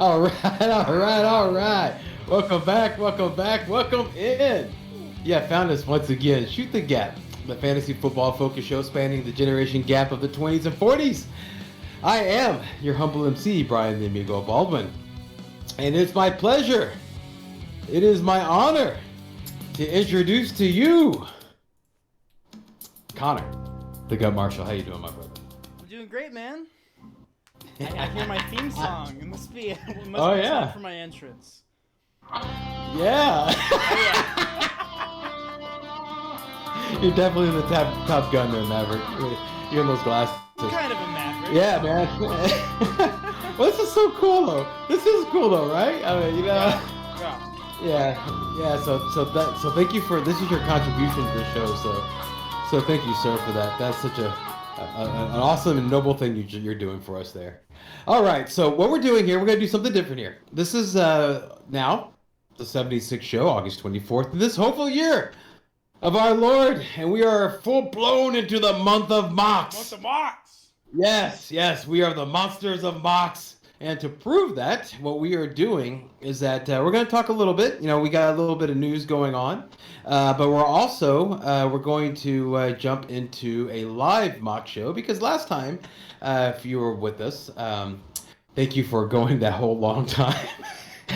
All right, all right. Welcome in. Yeah, found us once again. Shoot the Gap, the fantasy football focus show spanning the generation gap of the 20s and 40s. I am your humble MC, Brian the Amigo Baldwin. And it's my pleasure, it is my honor to introduce to you Connor, the Gut Marshall. How you doing, my brother? I'm doing great, man. I hear my theme song. It must be Oh, yeah. time for my entrance. Yeah. You're definitely the top gun there, Maverick. You're in those glasses. Kind of a maverick. Yeah, man. Well, this is so cool, though. This is cool, though, right? I mean, you know. Yeah. So thank you for this is your contribution to the show. So thank you, sir, for that. That's such an awesome and noble thing you're doing for us there. All right. So what we're doing here, we're gonna do something different here. This is now the 76th show, August 24th, this hopeful year of our Lord, and we are full blown into the month of Mox. Month of Mox. Yes, we are the monsters of Mox. And to prove that, what we are doing is that we're going to talk a little bit. You know, we got a little bit of news going on, but we're also we're going to jump into a live mock show because last time, if you were with us, thank you for going that whole long time.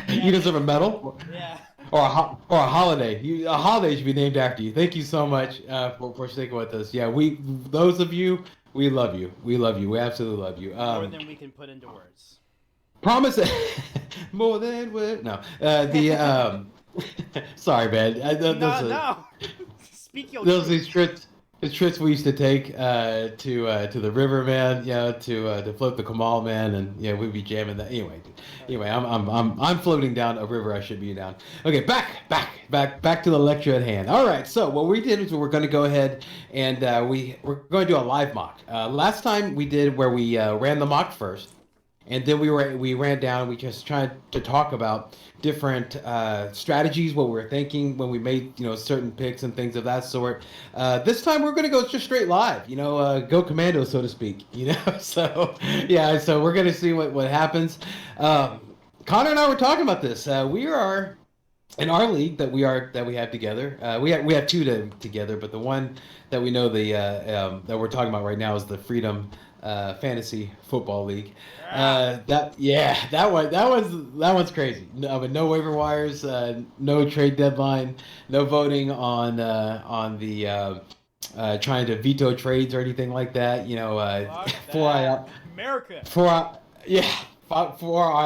You deserve a medal. Yeah. Or a holiday. A holiday should be named after you. Thank you so much for sticking with us. Yeah, those of you, we love you. We love you. We absolutely love you. More than we can put into words. Promise it. More than what? No. Sorry, man. No. Speak your Those truth. these trips we used to take to the river, man. You know, to float the Kamal, man, and yeah, we'd be jamming that. Anyway, I'm floating down a river I should be down. Okay, back to the lecture at hand. All right, so what we did is we're going to go ahead and we're going to do a live mock. Last time we did where we ran the mock first. And then we ran down and we just tried to talk about different strategies, what we were thinking when we made, certain picks and things of that sort. This time we're going to go just straight live, go commando, so to speak, So, yeah, so we're going to see what happens. Connor and I were talking about this. We are in our league that we have together. We have two together, but the one that we know that we're talking about right now is the Freedom Fantasy Football League. That one's crazy. No waiver wires, no trade deadline, no voting on the trying to veto trades or anything like that. Four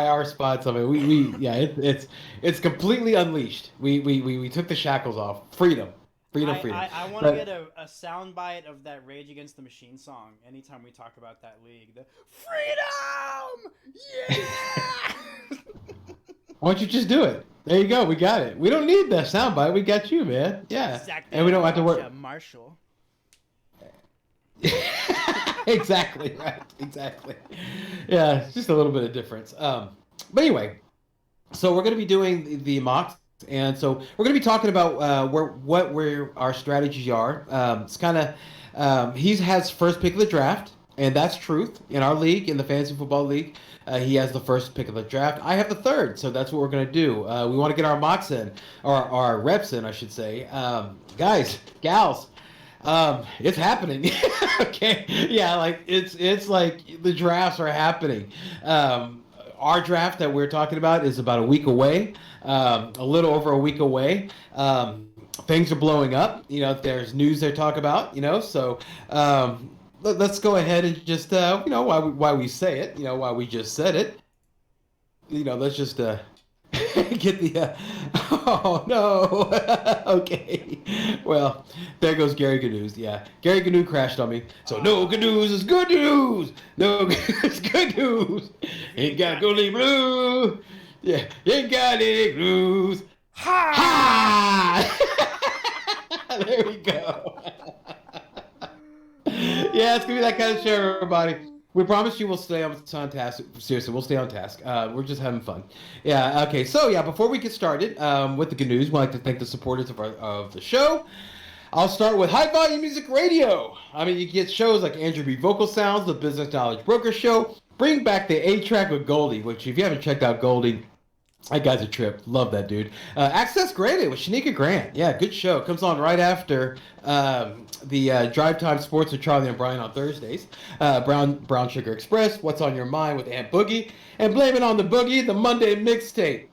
IR spots. I mean, it's completely unleashed. We took the shackles off. Freedom. I want to get a soundbite of that Rage Against the Machine song anytime we talk about that league. The freedom! Yeah! Why don't you just do it? There you go. We got it. We don't need that soundbite. We got you, man. Yeah. Exactly. And we don't have to work. Marshall. Exactly. Right. Exactly. Yeah. It's just a little bit of difference. But anyway, so we're going to be doing the mocks. And so we're going to be talking about where our strategies are. It's kind of he has first pick of the draft, and that's truth in our league, in the fantasy football league. He has the first pick of the draft. I have the third, so that's what we're going to do. We want to get our mocks in, or our reps in, I should say. Guys, gals, it's happening. Okay, yeah, like it's like the drafts are happening. Our draft that we're talking about is about a week away. A little over a week away. Things are blowing up. There's news they talk about. So let's go ahead and just why we say it. Why we just said it. Let's just get the. Oh no. Okay. Well, there goes Gary Gnu's. Yeah, Gary Gnu crashed on me. So no good news is good news. No good is good news. Ain't got goldie blue. Yeah, ain't got any blues. Ha! There we go. Yeah, it's gonna be that kind of show, everybody. We promise you we'll stay on task. Seriously, we'll stay on task. We're just having fun. Yeah. Okay. So yeah, before we get started with the good news, we'd like to thank the supporters of the show. I'll start with High Volume Music Radio. I mean, you get shows like Andrew B. Vocal Sounds, the Business Knowledge Broker Show, bring back the 8-track with Goldie, which if you haven't checked out Goldie, that guy's a trip. Love that dude. Access Graded with Shanika Grant. Yeah, good show. Comes on right after the Drive Time Sports with Charlie and Brian on Thursdays. Brown Sugar Express, What's on Your Mind with Aunt Boogie. And Blame It on the Boogie, the Monday mixtape.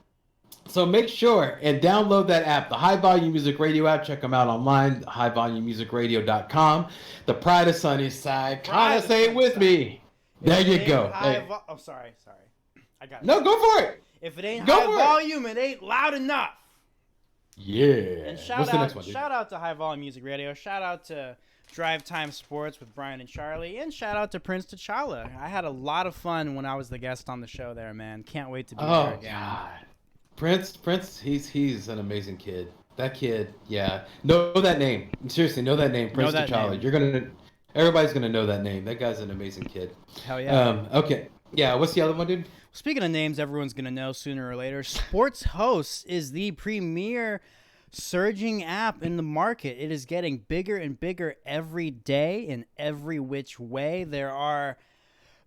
So make sure and download that app, the High Volume Music Radio app. Check them out online, highvolumemusicradio.com. The Pride of Sunnyside. Kind of say it with me. There you go. Hey. Oh, sorry. I got it. No, go for it. If it ain't high volume, it ain't loud enough. Yeah. And shout out to High Volume Music Radio. Shout out to Drive Time Sports with Brian and Charlie. And shout out to Prince T'Challa. I had a lot of fun when I was the guest on the show there, man. Can't wait to be there again. God. Prince, he's an amazing kid. That kid, yeah. Know that name. Seriously, know that name, Prince T'Challa. Everybody's gonna know that name. That guy's an amazing kid. Hell yeah. Okay. Yeah, what's the other one, dude? Speaking of names everyone's going to know sooner or later, Sports Host is the premier surging app in the market. It is getting bigger and bigger every day in every which way. There are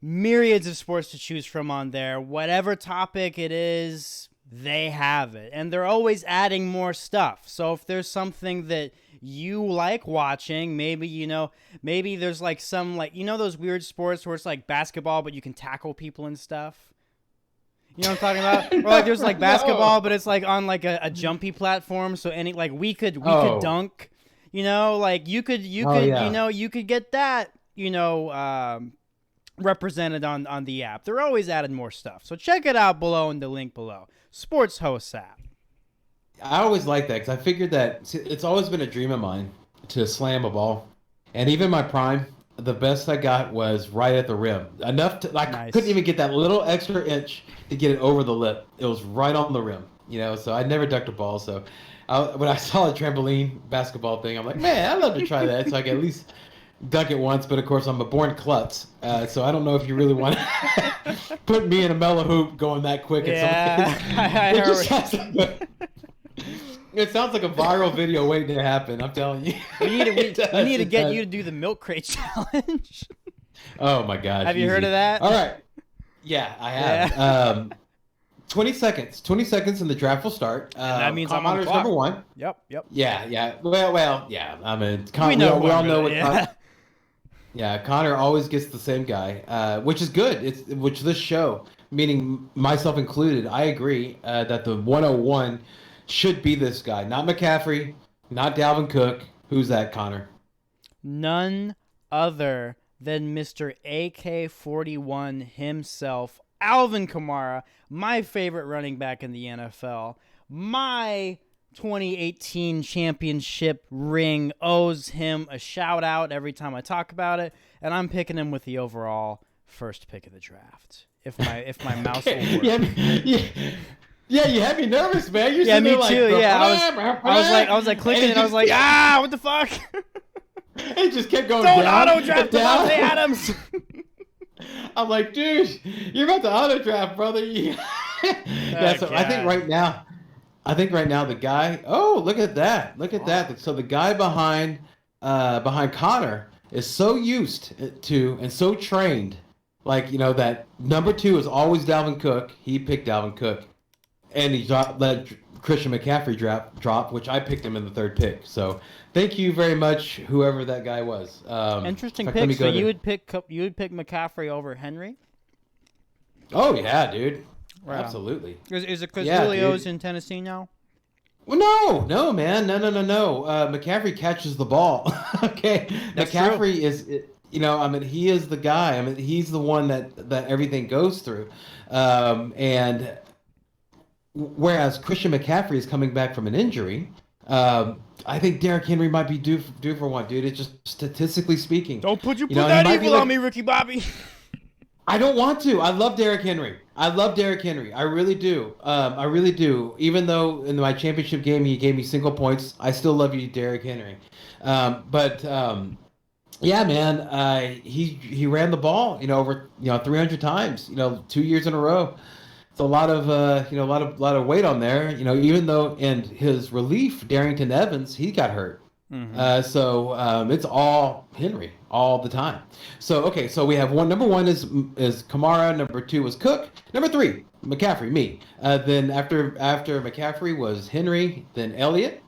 myriads of sports to choose from on there. Whatever topic it is, they have it. And they're always adding more stuff. So if there's something that you like watching, maybe there's like some, like, those weird sports where it's like basketball but you can tackle people and stuff. You know what I'm talking about? Or like there's like basketball, but it's like on like a jumpy platform. So we could dunk. Like you could get that. Represented on the app. They're always adding more stuff. So check it out below in the link below. Sports Host app. I always like that because I figured that it's always been a dream of mine to slam a ball, and even my prime. The best I got was right at the rim. Enough to I couldn't even get that little extra inch to get it over the lip. It was right on the rim, so I never ducked a ball. So when I saw the trampoline basketball thing, I'm like, man, I'd love to try that so I can at least dunk it once. But of course, I'm a born klutz, so I don't know if you really want to put me in a mellow hoop going that quick. It sounds like a viral video waiting to happen. I'm telling you. We need to get you to do the milk crate challenge. Oh my gosh! Have you heard of that? All right. Yeah, I have. Yeah. 20 seconds. 20 seconds, and the draft will start. That means I'm on the clock. Number one. Yep. Yeah. Well. Yeah. I mean, we all know what. Yeah, Connor always gets the same guy, which is good. Which this show, meaning myself included, I agree that the 101. Should be this guy, not McCaffrey, not Dalvin Cook. Who's that, Connor? None other than Mr. AK-41 himself, Alvin Kamara, my favorite running back in the NFL. My 2018 championship ring owes him a shout out every time I talk about it, and I'm picking him with the overall first pick of the draft. If my mouse will work. Yeah, you had me nervous, man. Yeah, me too. I was like clicking, and I was like, what the fuck? It just kept going. Don't auto draft Davante Adams. I'm like, dude, you're about to auto draft, brother. So I think right now, the guy. Oh, look at that! So the guy behind Connor is so used to and so trained, that number 2 is always Dalvin Cook. He picked Dalvin Cook. And he let Christian McCaffrey drop, which I picked him in the 3rd pick. So thank you very much, whoever that guy was. Interesting pick. So you would pick McCaffrey over Henry? Oh yeah, dude. Wow. Absolutely. Is it because Julio's in Tennessee now? Well, no, man, no. McCaffrey catches the ball. Okay, That's McCaffrey true. is. He is the guy. He's the one that everything goes through, and. Whereas Christian McCaffrey is coming back from an injury, I think Derrick Henry might be due for one, dude. It's just statistically speaking. Don't put that evil on me, Ricky Bobby. I don't want to. I love Derrick Henry. I really do. Even though in my championship game he gave me single points, I still love you, Derrick Henry. Yeah, man. He ran the ball, over 300 times, 2 years in a row. A lot of lot of weight on there, even though in his relief, Darrington Evans, he got hurt. It's all Henry all the time. So okay, so we have number one is Kamara, number two was Cook, number three McCaffrey, me. Then after McCaffrey was Henry, then Elliott,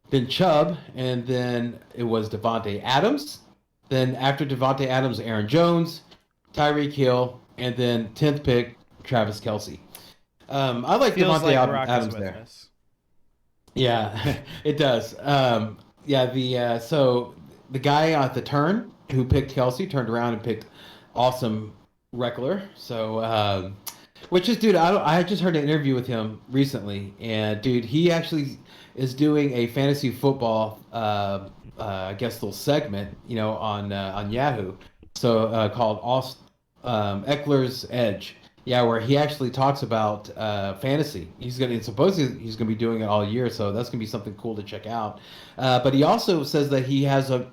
then Chubb, and then it was Devontae Adams. Then after Devontae Adams, Aaron Jones, Tyreek Hill, and then 10th pick Travis Kelce. I like Feels Devontae like Brock is Adams with there. us. Yeah, it does. So the guy at the turn who picked Kelsey turned around and picked awesome Reckler. So, which is, dude, I just heard an interview with him recently, and dude, he actually is doing a fantasy football, I guess, little segment, on Yahoo. So called Eckler's Edge. Yeah, where he actually talks about fantasy. Supposedly he's gonna be doing it all year, so that's gonna be something cool to check out. But he also says that he has a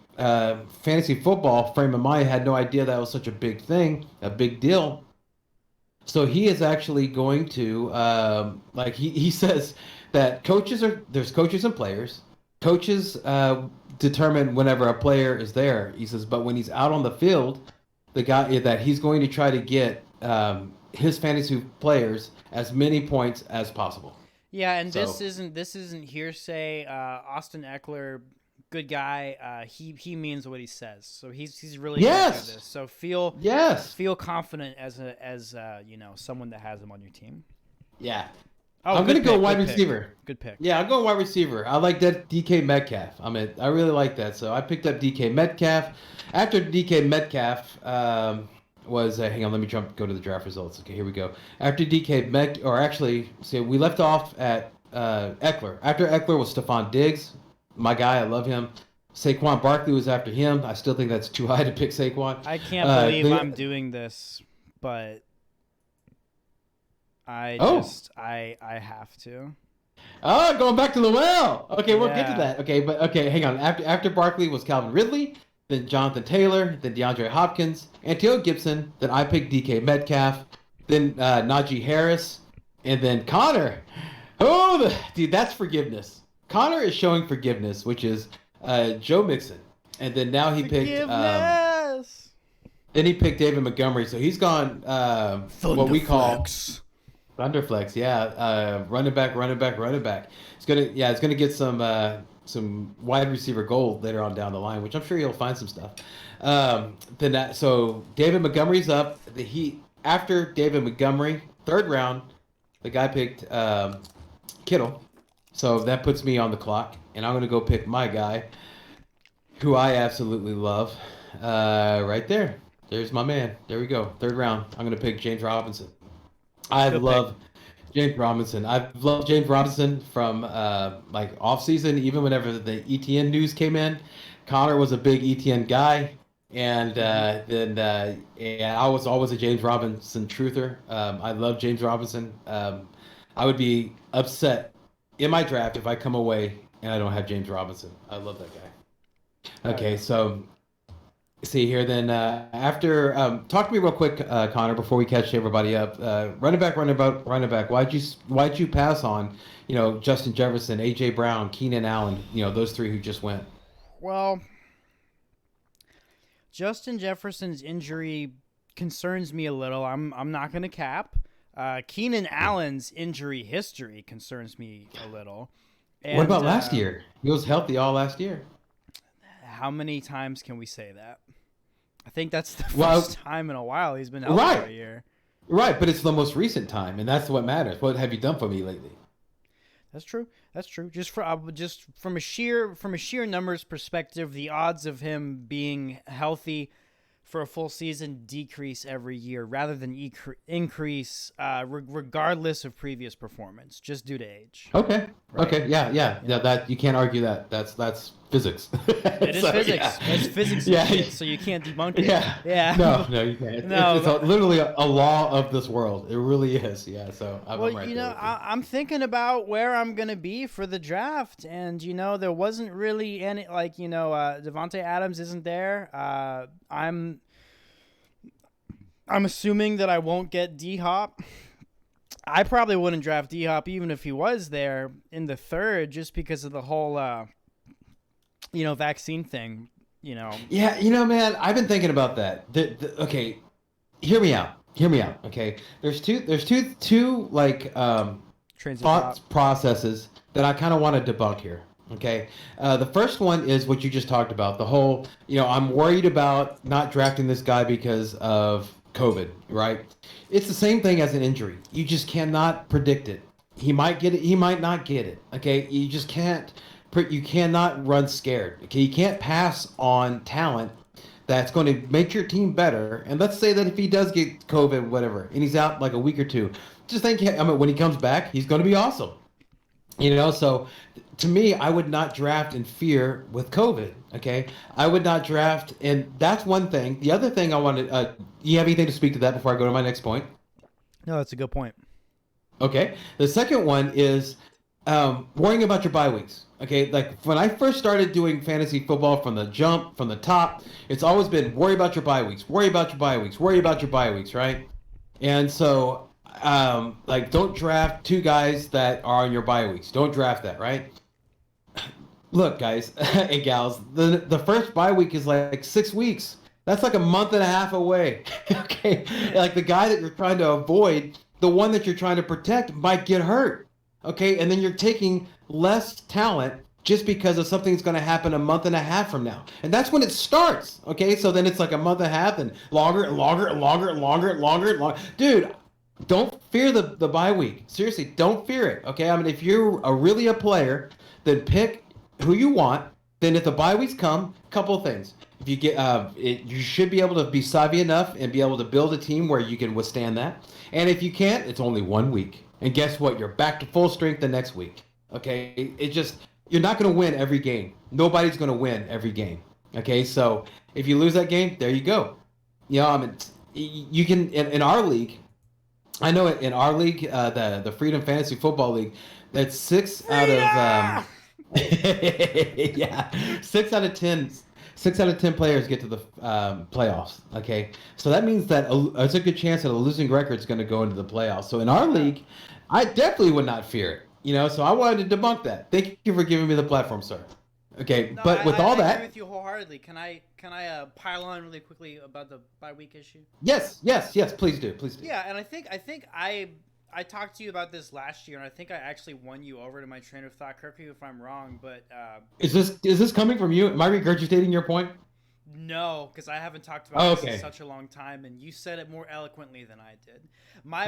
fantasy football frame of mind. Had no idea that was such a big thing, a big deal. So he is actually going to he says that there's coaches and players. Coaches determine whenever a player is there. He says, but when he's out on the field, the guy that he's going to try to get his fantasy players as many points as possible. Yeah, and this isn't hearsay. Austin Eckler, good guy. He means what he says. So he's really going through this. So feel confident as someone that has him on your team. Yeah. Oh, I'm gonna go wide receiver. Good pick. Yeah, I'm going wide receiver. I like that DK Metcalf. I really like that. So I picked up DK Metcalf. After DK Metcalf hang on, let me go to the draft results. Okay, here we go. After we left off at Eckler. After Eckler was Stephon Diggs, my guy. I love him. Saquon Barkley was after him. I still think that's too high to pick Saquon. I can't believe I'm doing this, but I have to. Oh, going back to the well. Okay, we'll get to that. Okay, hang on. After Barkley was Calvin Ridley, then Jonathan Taylor, then DeAndre Hopkins, Antonio Gibson, then I picked DK Metcalf, then Najee Harris, and then Connor. Dude, that's forgiveness. Connor is showing forgiveness, which is Joe Mixon, and then now he picked. Then he picked David Montgomery, so he's gone what we call Thunderflex. Yeah, running back. It's gonna get some wide receiver gold later on down the line, which I'm sure he'll find some stuff. So David Montgomery's up. After David Montgomery, third round, the guy picked Kittle. So that puts me on the clock, and I'm gonna go pick my guy, who I absolutely love. Right there. There's my man. There we go. Third round. I'm gonna pick James Robinson. I love James Robinson. I've loved James Robinson from off season, even whenever the ETN news came in. Connor was a big ETN guy, and I was always a James Robinson truther. I love James Robinson. I would be upset in my draft if I come away and I don't have James Robinson. I love that guy. Okay, so see here then. After talk to me real quick, Connor, before we catch everybody up. Running back. Why'd you pass on, Justin Jefferson, AJ Brown, Keenan Allen, those three who just went? Well, Justin Jefferson's injury concerns me a little. I'm not going to cap. Keenan Allen's injury history concerns me a little. And, what about last year? He was healthy all last year. How many times can we say that? I think that's the first time in a while he's been healthy for a year. Right, but it's the most recent time, and that's what matters. What have you done for me lately? That's true. Just from a sheer numbers perspective, the odds of him being healthy for a full season decrease every year rather than increase regardless of previous performance, just due to age. Okay. Right? Okay. Yeah. That you can't argue that. That's physics. It is physics. Yeah. It's physics. Yeah. Shit, so you can't debunk it. Yeah. No, you can't. It's literally a law of this world. It really is. Yeah. So I'm right there. I'm thinking about where I'm gonna be for the draft, and there wasn't really any Devontae Adams isn't there. I'm assuming that I won't get D-Hop. I probably wouldn't draft D-Hop even if he was there in the third, just because of the whole vaccine thing. Yeah, man, I've been thinking about that. Okay, hear me out. Hear me out. Okay, there's two like Trains of thought thought. processes that I kind of want to debunk here. Okay, the first one is what you just talked about. The whole, I'm worried about not drafting this guy because of COVID, right? It's the same thing as an injury. You just cannot predict it. He might get it. He might not get it. Okay, you just can't. You cannot run scared. Okay, you can't pass on talent that's going to make your team better. And let's say that if he does get COVID, whatever, and he's out like a week or two, just think, I mean, when he comes back, he's going to be awesome. So to me, I would not draft in fear with COVID. Okay, I would not draft, and that's one thing. The other thing I wanted, you have anything to speak to that before I go to my next point? No, that's a good point. Okay. The second one is worrying about your bye weeks. Okay, like when I first started doing fantasy football from the jump, from the top, it's always been worry about your bye weeks, worry about your bye weeks, worry about your bye weeks, right? And so, like, don't draft two guys that are on your bye weeks. Don't draft that, right? Look, guys and gals, the first bye week is like 6 weeks. That's like a month and a half away. Okay, like the guy that you're trying to avoid, the one that you're trying to protect might get hurt. Okay, and then you're taking less talent just because of something that's going to happen a month and a half from now. And that's when it starts. Okay, so then it's like a month and a half and longer and longer and longer and longer and longer and longer. Dude, don't fear the bye week. Seriously, don't fear it. Okay, I mean, if you're really a player, then pick who you want. Then if the bye weeks come, couple of things. If you get, you should be able to be savvy enough and be able to build a team where you can withstand that. And if you can't, it's only 1 week. And guess what? You're back to full strength the next week. Okay? You're not going to win every game. Nobody's going to win every game. Okay? So if you lose that game, there you go. I mean, you can, in our league, I know in our league, the Freedom Fantasy Football League, that's 6 out of, yeah, 6 out of 10. 6 out of 10 players get to the playoffs. Okay, so that means that it's a good chance that a losing record is going to go into the playoffs. So in our league, I definitely would not fear it. So I wanted to debunk that. Thank you for giving me the platform, sir. Okay, No, but with I all that, agree with you wholeheartedly. Can I pile on really quickly about the bye week issue? yes, please do. Yeah, and I think I talked to you about this last year, and I think I actually won you over to my train of thought. Correct me if I'm wrong, but Is this coming from you? Am I regurgitating your point? no, because I haven't talked about this Okay. in such a long time, and you said it more eloquently than I did.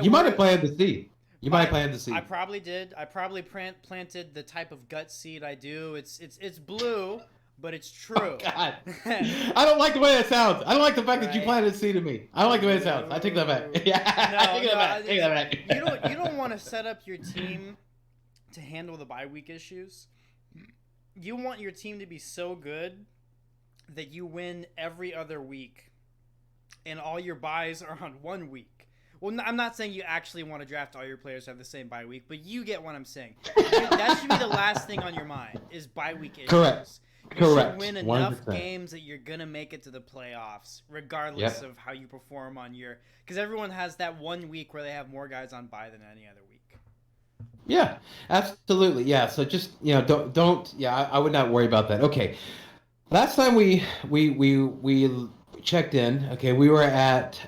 You might have planted the seed. You might have planted the seed. I probably did. I probably planted the type of gut seed I do. It's blue, but it's true. Oh, God. I don't like the way that sounds. I don't like the fact that you Right. planted a seed in me. I don't like the way it sounds. I take that back. Yeah, I take that back. Take that back. You don't want to set up your team to handle the bye week issues. You want your team to be so good that you win every other week, and all your buys are on 1 week. Well, I'm not saying you actually want to draft all your players to have the same bye week, but you get what I'm saying. That should be the last thing on your mind is bye week issues. Correct. You Correct. should win enough 100%. games that you're going to make it to the playoffs, regardless of how you perform on your... Because everyone has that 1 week where they have more guys on bye than any other week. Yeah, absolutely. Yeah. So just don't. Yeah, I would not worry about that. Okay. Last time we checked in. Okay, we were at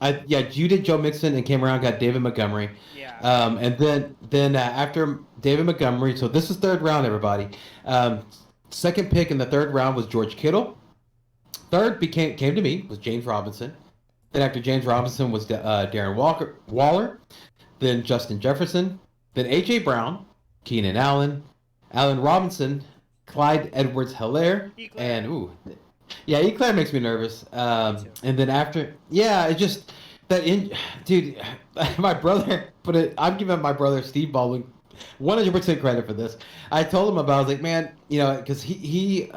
you did Joe Mixon and came around, got David Montgomery. Yeah. And then after David Montgomery, so this is third round, everybody. Second pick in the third round was George Kittle. Third came to me was James Robinson. Then after James Robinson was Darren Waller. Then Justin Jefferson. Then A.J. Brown, Keenan Allen, Allen Robinson, Clyde Edwards-Helaire, and Eclair makes me nervous. And then after, it just dude, my brother I'm giving my brother Steve Baldwin 100% credit for this. I told him about. I was like, man, because he's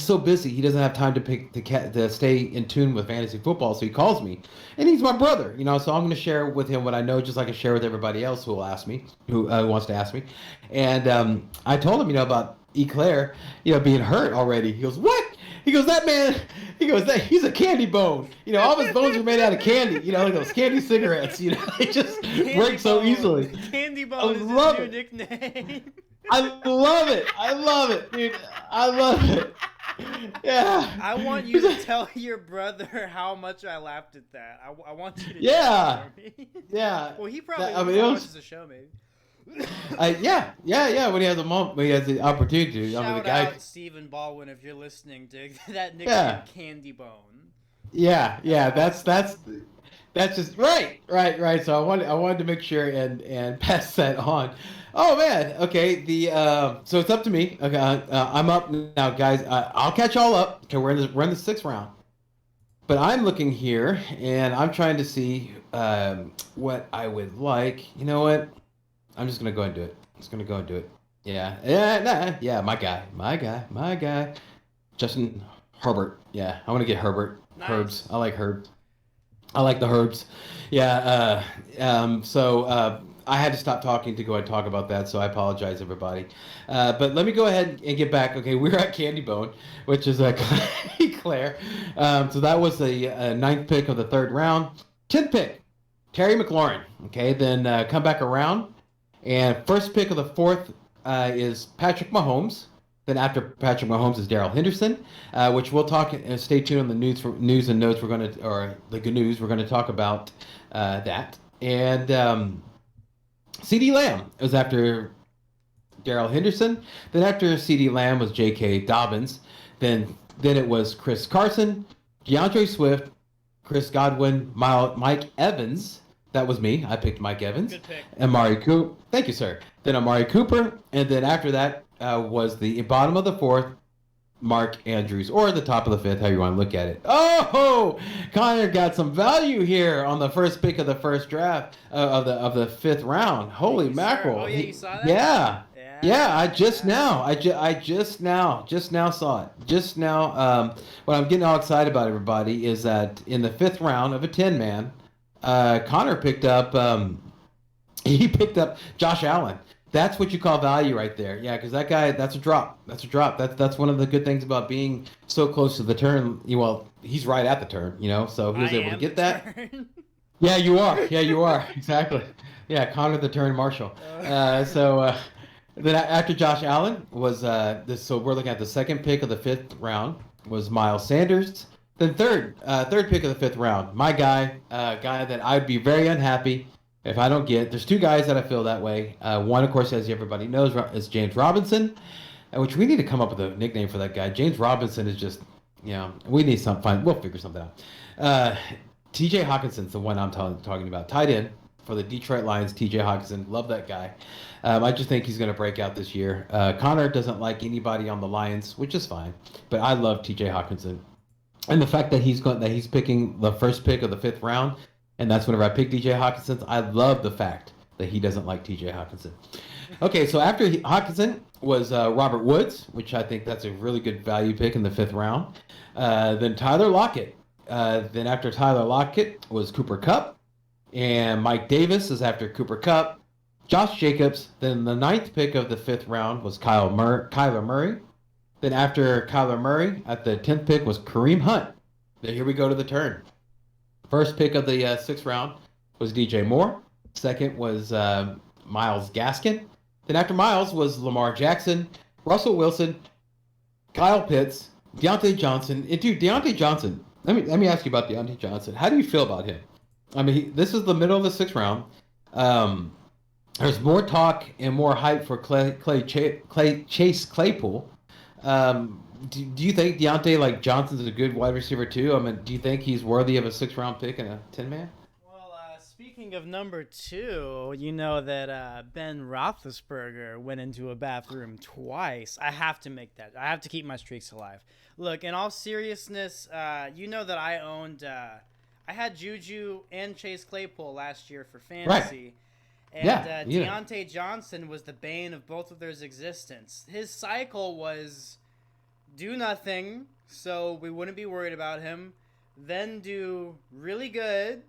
so busy, he doesn't have time to stay in tune with fantasy football. So he calls me, and he's my brother. So I'm going to share with him what I know, just like I share with everybody else who will ask me, who wants to ask me. And I told him, about Eclair, being hurt already. He goes, what? He goes, that man. He goes, he's a candy bone. All of his bones are made out of candy. Like those candy cigarettes. They just break so easily. Candy bone is his new nickname. I love it. I love it, dude. I love it. Yeah. I want you to tell your brother how much I laughed at that. I want you to do Yeah. that for me. Yeah. Well, he probably I mean, it was. watches the show, maybe. Yeah. When he has a moment, when he has the opportunity to. I mean, the Shout guy. out Stephen Baldwin if you're listening to that nickname, Yeah. Candy Bone. Yeah. That's just right. So I wanted to make sure and pass that on. Oh man. Okay. So it's up to me. Okay. I'm up now, guys. I'll catch y'all up. Okay. We're in the sixth round. But I'm looking here and I'm trying to see what I would like. You know what? I'm just gonna go and do it. Just gonna go and do it. Yeah. My guy. Justin Herbert. Yeah. I want to get Herbert. Nice. Herbs. I like Herbs. I like the herbs. Yeah. So I had to stop talking to go and talk about that. So I apologize, everybody. But let me go ahead and get back. Okay, we're at Candy Bone, which is Claire. So that was the ninth pick of the third round. 10th pick, Terry McLaurin. Okay, then come back around. And first pick of the fourth is Patrick Mahomes. Then after Patrick Mahomes is Darrell Henderson, which we'll talk. Stay tuned on the news and notes. We're going to, or the good news. We're going to talk about that. And C.D. Lamb was after Darrell Henderson. Then after C.D. Lamb was J.K. Dobbins. Then it was Chris Carson, DeAndre Swift, Chris Godwin, Mike Evans. That was me. I picked Mike Evans. Good pick. Amari Cooper. Thank you, sir. Then Amari Cooper, and then after that was the bottom of the fourth, Mark Andrews, or the top of the fifth, how you want to look at it. Oh, Connor got some value here on the first pick of the first draft of the fifth round. Holy Thank you, mackerel! sir. Oh, yeah, you saw that? Yeah. I just now saw it. Just now, what I'm getting all excited about, everybody, is that in the fifth round of a 10-man, Connor picked up. He picked up Josh Allen. That's what you call value right there. Yeah, because that guy, that's a drop. That's one of the good things about being so close to the turn. Well, he's right at the turn, so he was able to get that. Yeah, you are. Exactly. Yeah, Connor the turn Marshall. Then after Josh Allen was so we're looking at the second pick of the fifth round was Miles Sanders. Then third pick of the fifth round, my guy that I'd be very unhappy if I don't get. There's two guys that I feel that way. One, of course, as everybody knows, is James Robinson, which we need to come up with a nickname for that guy. James Robinson is just, we need some fun. We'll figure something out. T.J. Hawkinson's the one I'm talking about. Tight end for the Detroit Lions, T.J. Hawkinson. Love that guy. I just think he's going to break out this year. Connor doesn't like anybody on the Lions, which is fine. But I love T.J. Hawkinson. And the fact that he's picking the first pick of the fifth round, and that's whenever I pick DJ Hawkinson, I love the fact that he doesn't like TJ Hawkinson. Okay, so after Hawkinson was Robert Woods, which I think that's a really good value pick in the fifth round. Then Tyler Lockett. Then after Tyler Lockett was Cooper Kupp. And Mike Davis is after Cooper Kupp. Josh Jacobs. Then the ninth pick of the fifth round was Kyler Murray. Then after Kyler Murray, at the 10th pick was Kareem Hunt. Then here we go to the turn. First pick of the sixth round was DJ Moore. Second was Myles Gaskin. Then after Myles was Lamar Jackson, Russell Wilson, Kyle Pitts, Deontay Johnson. And dude, Deontay Johnson, let me ask you about Deontay Johnson. How do you feel about him? I mean, this is the middle of the sixth round. There's more talk and more hype for Chase Claypool. Do you think Deontay Johnson's a good wide receiver too? I mean, do you think he's worthy of a sixth round pick in a 10-man? Well, speaking of number two, you know that Ben Roethlisberger went into a bathroom twice. I have to make that. I have to keep my streaks alive. Look, in all seriousness, you know that I owned. I had Juju and Chase Claypool last year for fantasy. Right. And Deontay Johnson was the bane of both of their existence. His cycle was do nothing, so we wouldn't be worried about him. Then do really good,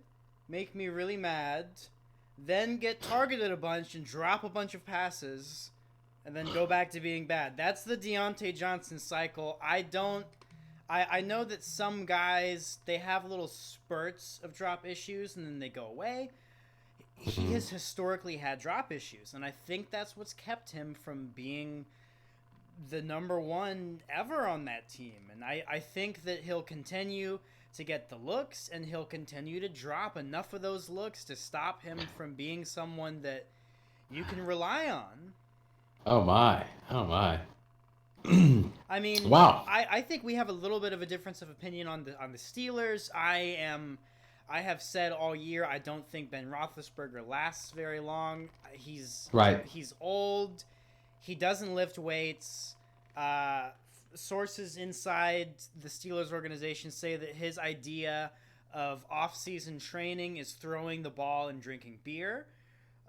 make me really mad. Then get targeted a bunch and drop a bunch of passes. And then go back to being bad. That's the Deontay Johnson cycle. I know that some guys, they have little spurts of drop issues and then they go away. he has historically had drop issues, and I think that's what's kept him from being the number one ever on that team. And I think that he'll continue to get the looks, and he'll continue to drop enough of those looks to stop him from being someone that you can rely on. Oh my. I mean, Wow. I think we have a little bit of a difference of opinion on the Steelers. I have said all year I don't think Ben Roethlisberger lasts very long. He's old. He doesn't lift weights. Sources inside the Steelers organization say that his idea of off-season training is throwing the ball and drinking beer.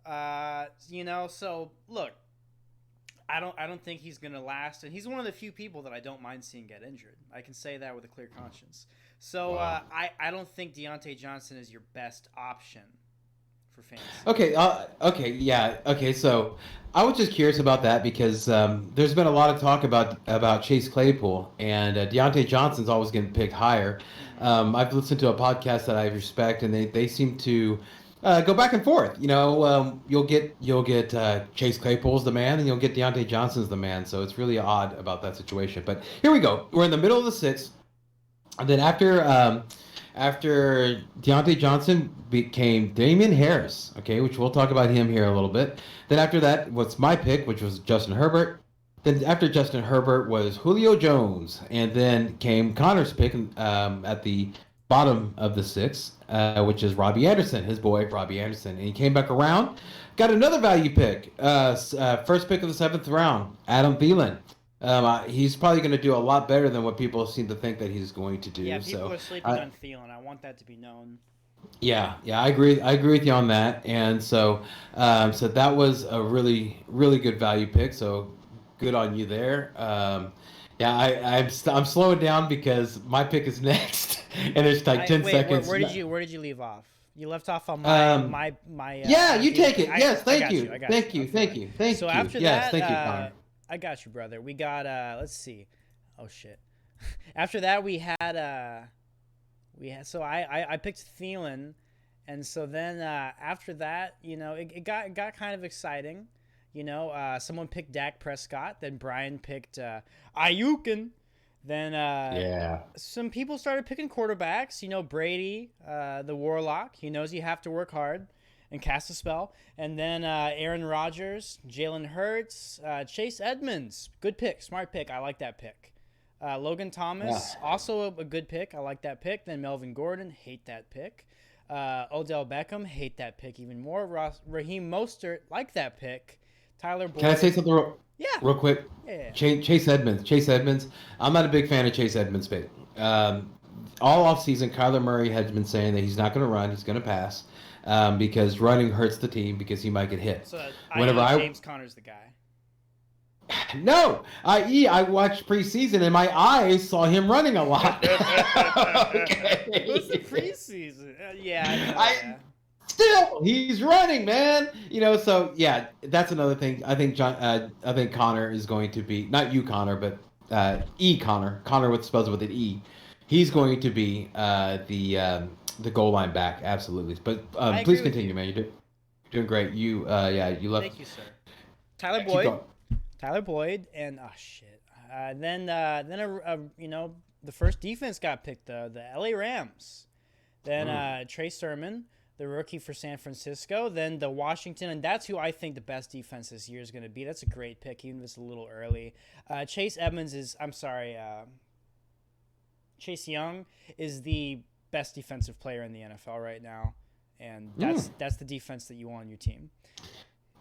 So look, I don't think he's gonna last, and he's one of the few people that I don't mind seeing get injured. I can say that with a clear conscience. So Wow. I don't think Deontay Johnson is your best option for fantasy. Okay. So I was just curious about that because there's been a lot of talk about Chase Claypool, and Deontay Johnson's always getting picked higher. I've listened to a podcast that I respect, and they seem to go back and forth. You'll get Chase Claypool's the man, and you'll get Deontay Johnson's the man. So it's really odd about that situation. But here we go. We're in the middle of the sixth, and then after Deontay Johnson became Damian Harris, okay, which we'll talk about him here a little bit. Then after that was my pick, which was Justin Herbert. Then after Justin Herbert was Julio Jones, and then came Connor's pick at the bottom of the sixth, which is Robbie Anderson, his boy Robbie Anderson, and he came back around, got another value pick, first pick of the seventh round, Adam Thielen. He's probably going to do a lot better than what people seem to think that he's going to do. Yeah, people are sleeping on Thielen. I want that to be known. Yeah, I agree. I agree with you on that. And so that was a really, really good value pick. So good on you there. I'm slowing down because my pick is next, and there's like 10 seconds. Where did you leave off? You left off on my. Yeah, you take it. Yes, thank you. I got Thank you. you. Thank you. Thank so you. After yes, that, thank you, Connor. I got you, brother. We got let's see. Oh shit. After that we had so I picked Thielen, and so then after that, it got kind of exciting. Someone picked Dak Prescott, then Brian picked Ayuk, then some people started picking quarterbacks. Brady, the Warlock. He knows you have to work hard and cast a spell. And then Aaron Rodgers, Jalen Hurts, Chase Edmonds. Good pick. Smart pick. I like that pick. Logan Thomas, also a good pick. I like that pick. Then Melvin Gordon, hate that pick. Odell Beckham, hate that pick even more. Raheem Mostert, like that pick. Tyler Boyd. Can I say something real quick? Yeah. Chase Edmonds. I'm not a big fan of Chase Edmonds' pick. All offseason, Kyler Murray has been saying that he's not going to run. He's going to pass. Because running hurts the team because he might get hit. So James Conner's the guy. No, I watched preseason and my eyes saw him running a lot. Okay. What's the preseason? Still, he's running, man. So yeah, that's another thing. I think Connor is going to be not you, Connor, but Connor with spells with an E. He's going to be the goal line back, absolutely. But please continue, man. You're doing great. You left. Thank you, sir. Tyler Boyd, and then the first defense got picked, the LA Rams. Then Trey Sermon, the rookie for San Francisco. Then the Washington, and that's who I think the best defense this year is going to be. That's a great pick, even if it's a little early. Chase Young is the best defensive player in the NFL right now, and that's the defense that you want on your team.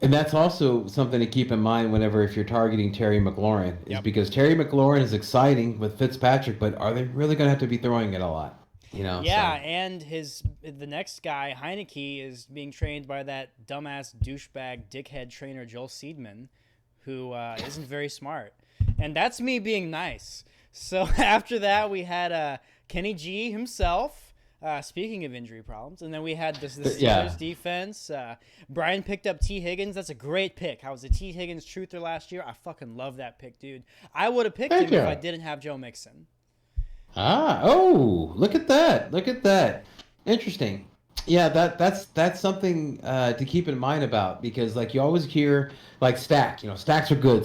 And that's also something to keep in mind if you're targeting Terry McLaurin, because Terry McLaurin is exciting with Fitzpatrick, but are they really going to have to be throwing it a lot? And the next guy, Heineke, is being trained by that dumbass douchebag dickhead trainer Joel Seedman, who isn't very smart, and that's me being nice. So after that, we had Kenny G himself. Speaking of injury problems, and then we had the Steelers defense. Brian picked up T. Higgins. That's a great pick. I was a T. Higgins truther last year. I fucking love that pick, dude. I would have picked him if I didn't have Joe Mixon. Look at that. Interesting. Yeah, that's something to keep in mind about because like you always hear like stack, stacks are good,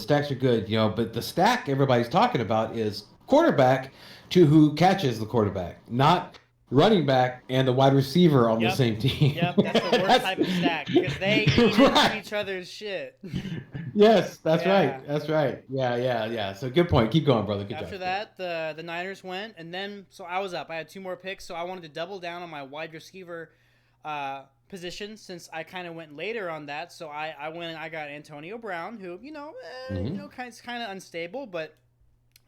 but the stack everybody's talking about is quarterback to who catches the quarterback, not running back and the wide receiver on the Yep. same team. Yep, that's the worst type of stack because they eat Right. into each other's shit. Yes, that's Yeah. right. That's right. Yeah. So good point. Keep going, brother. Good After job. that, the Niners went, and then so I was up. I had two more picks, so I wanted to double down on my wide receiver position since I kind of went later on that. So I went and I got Antonio Brown, who Hmm. kind of unstable, but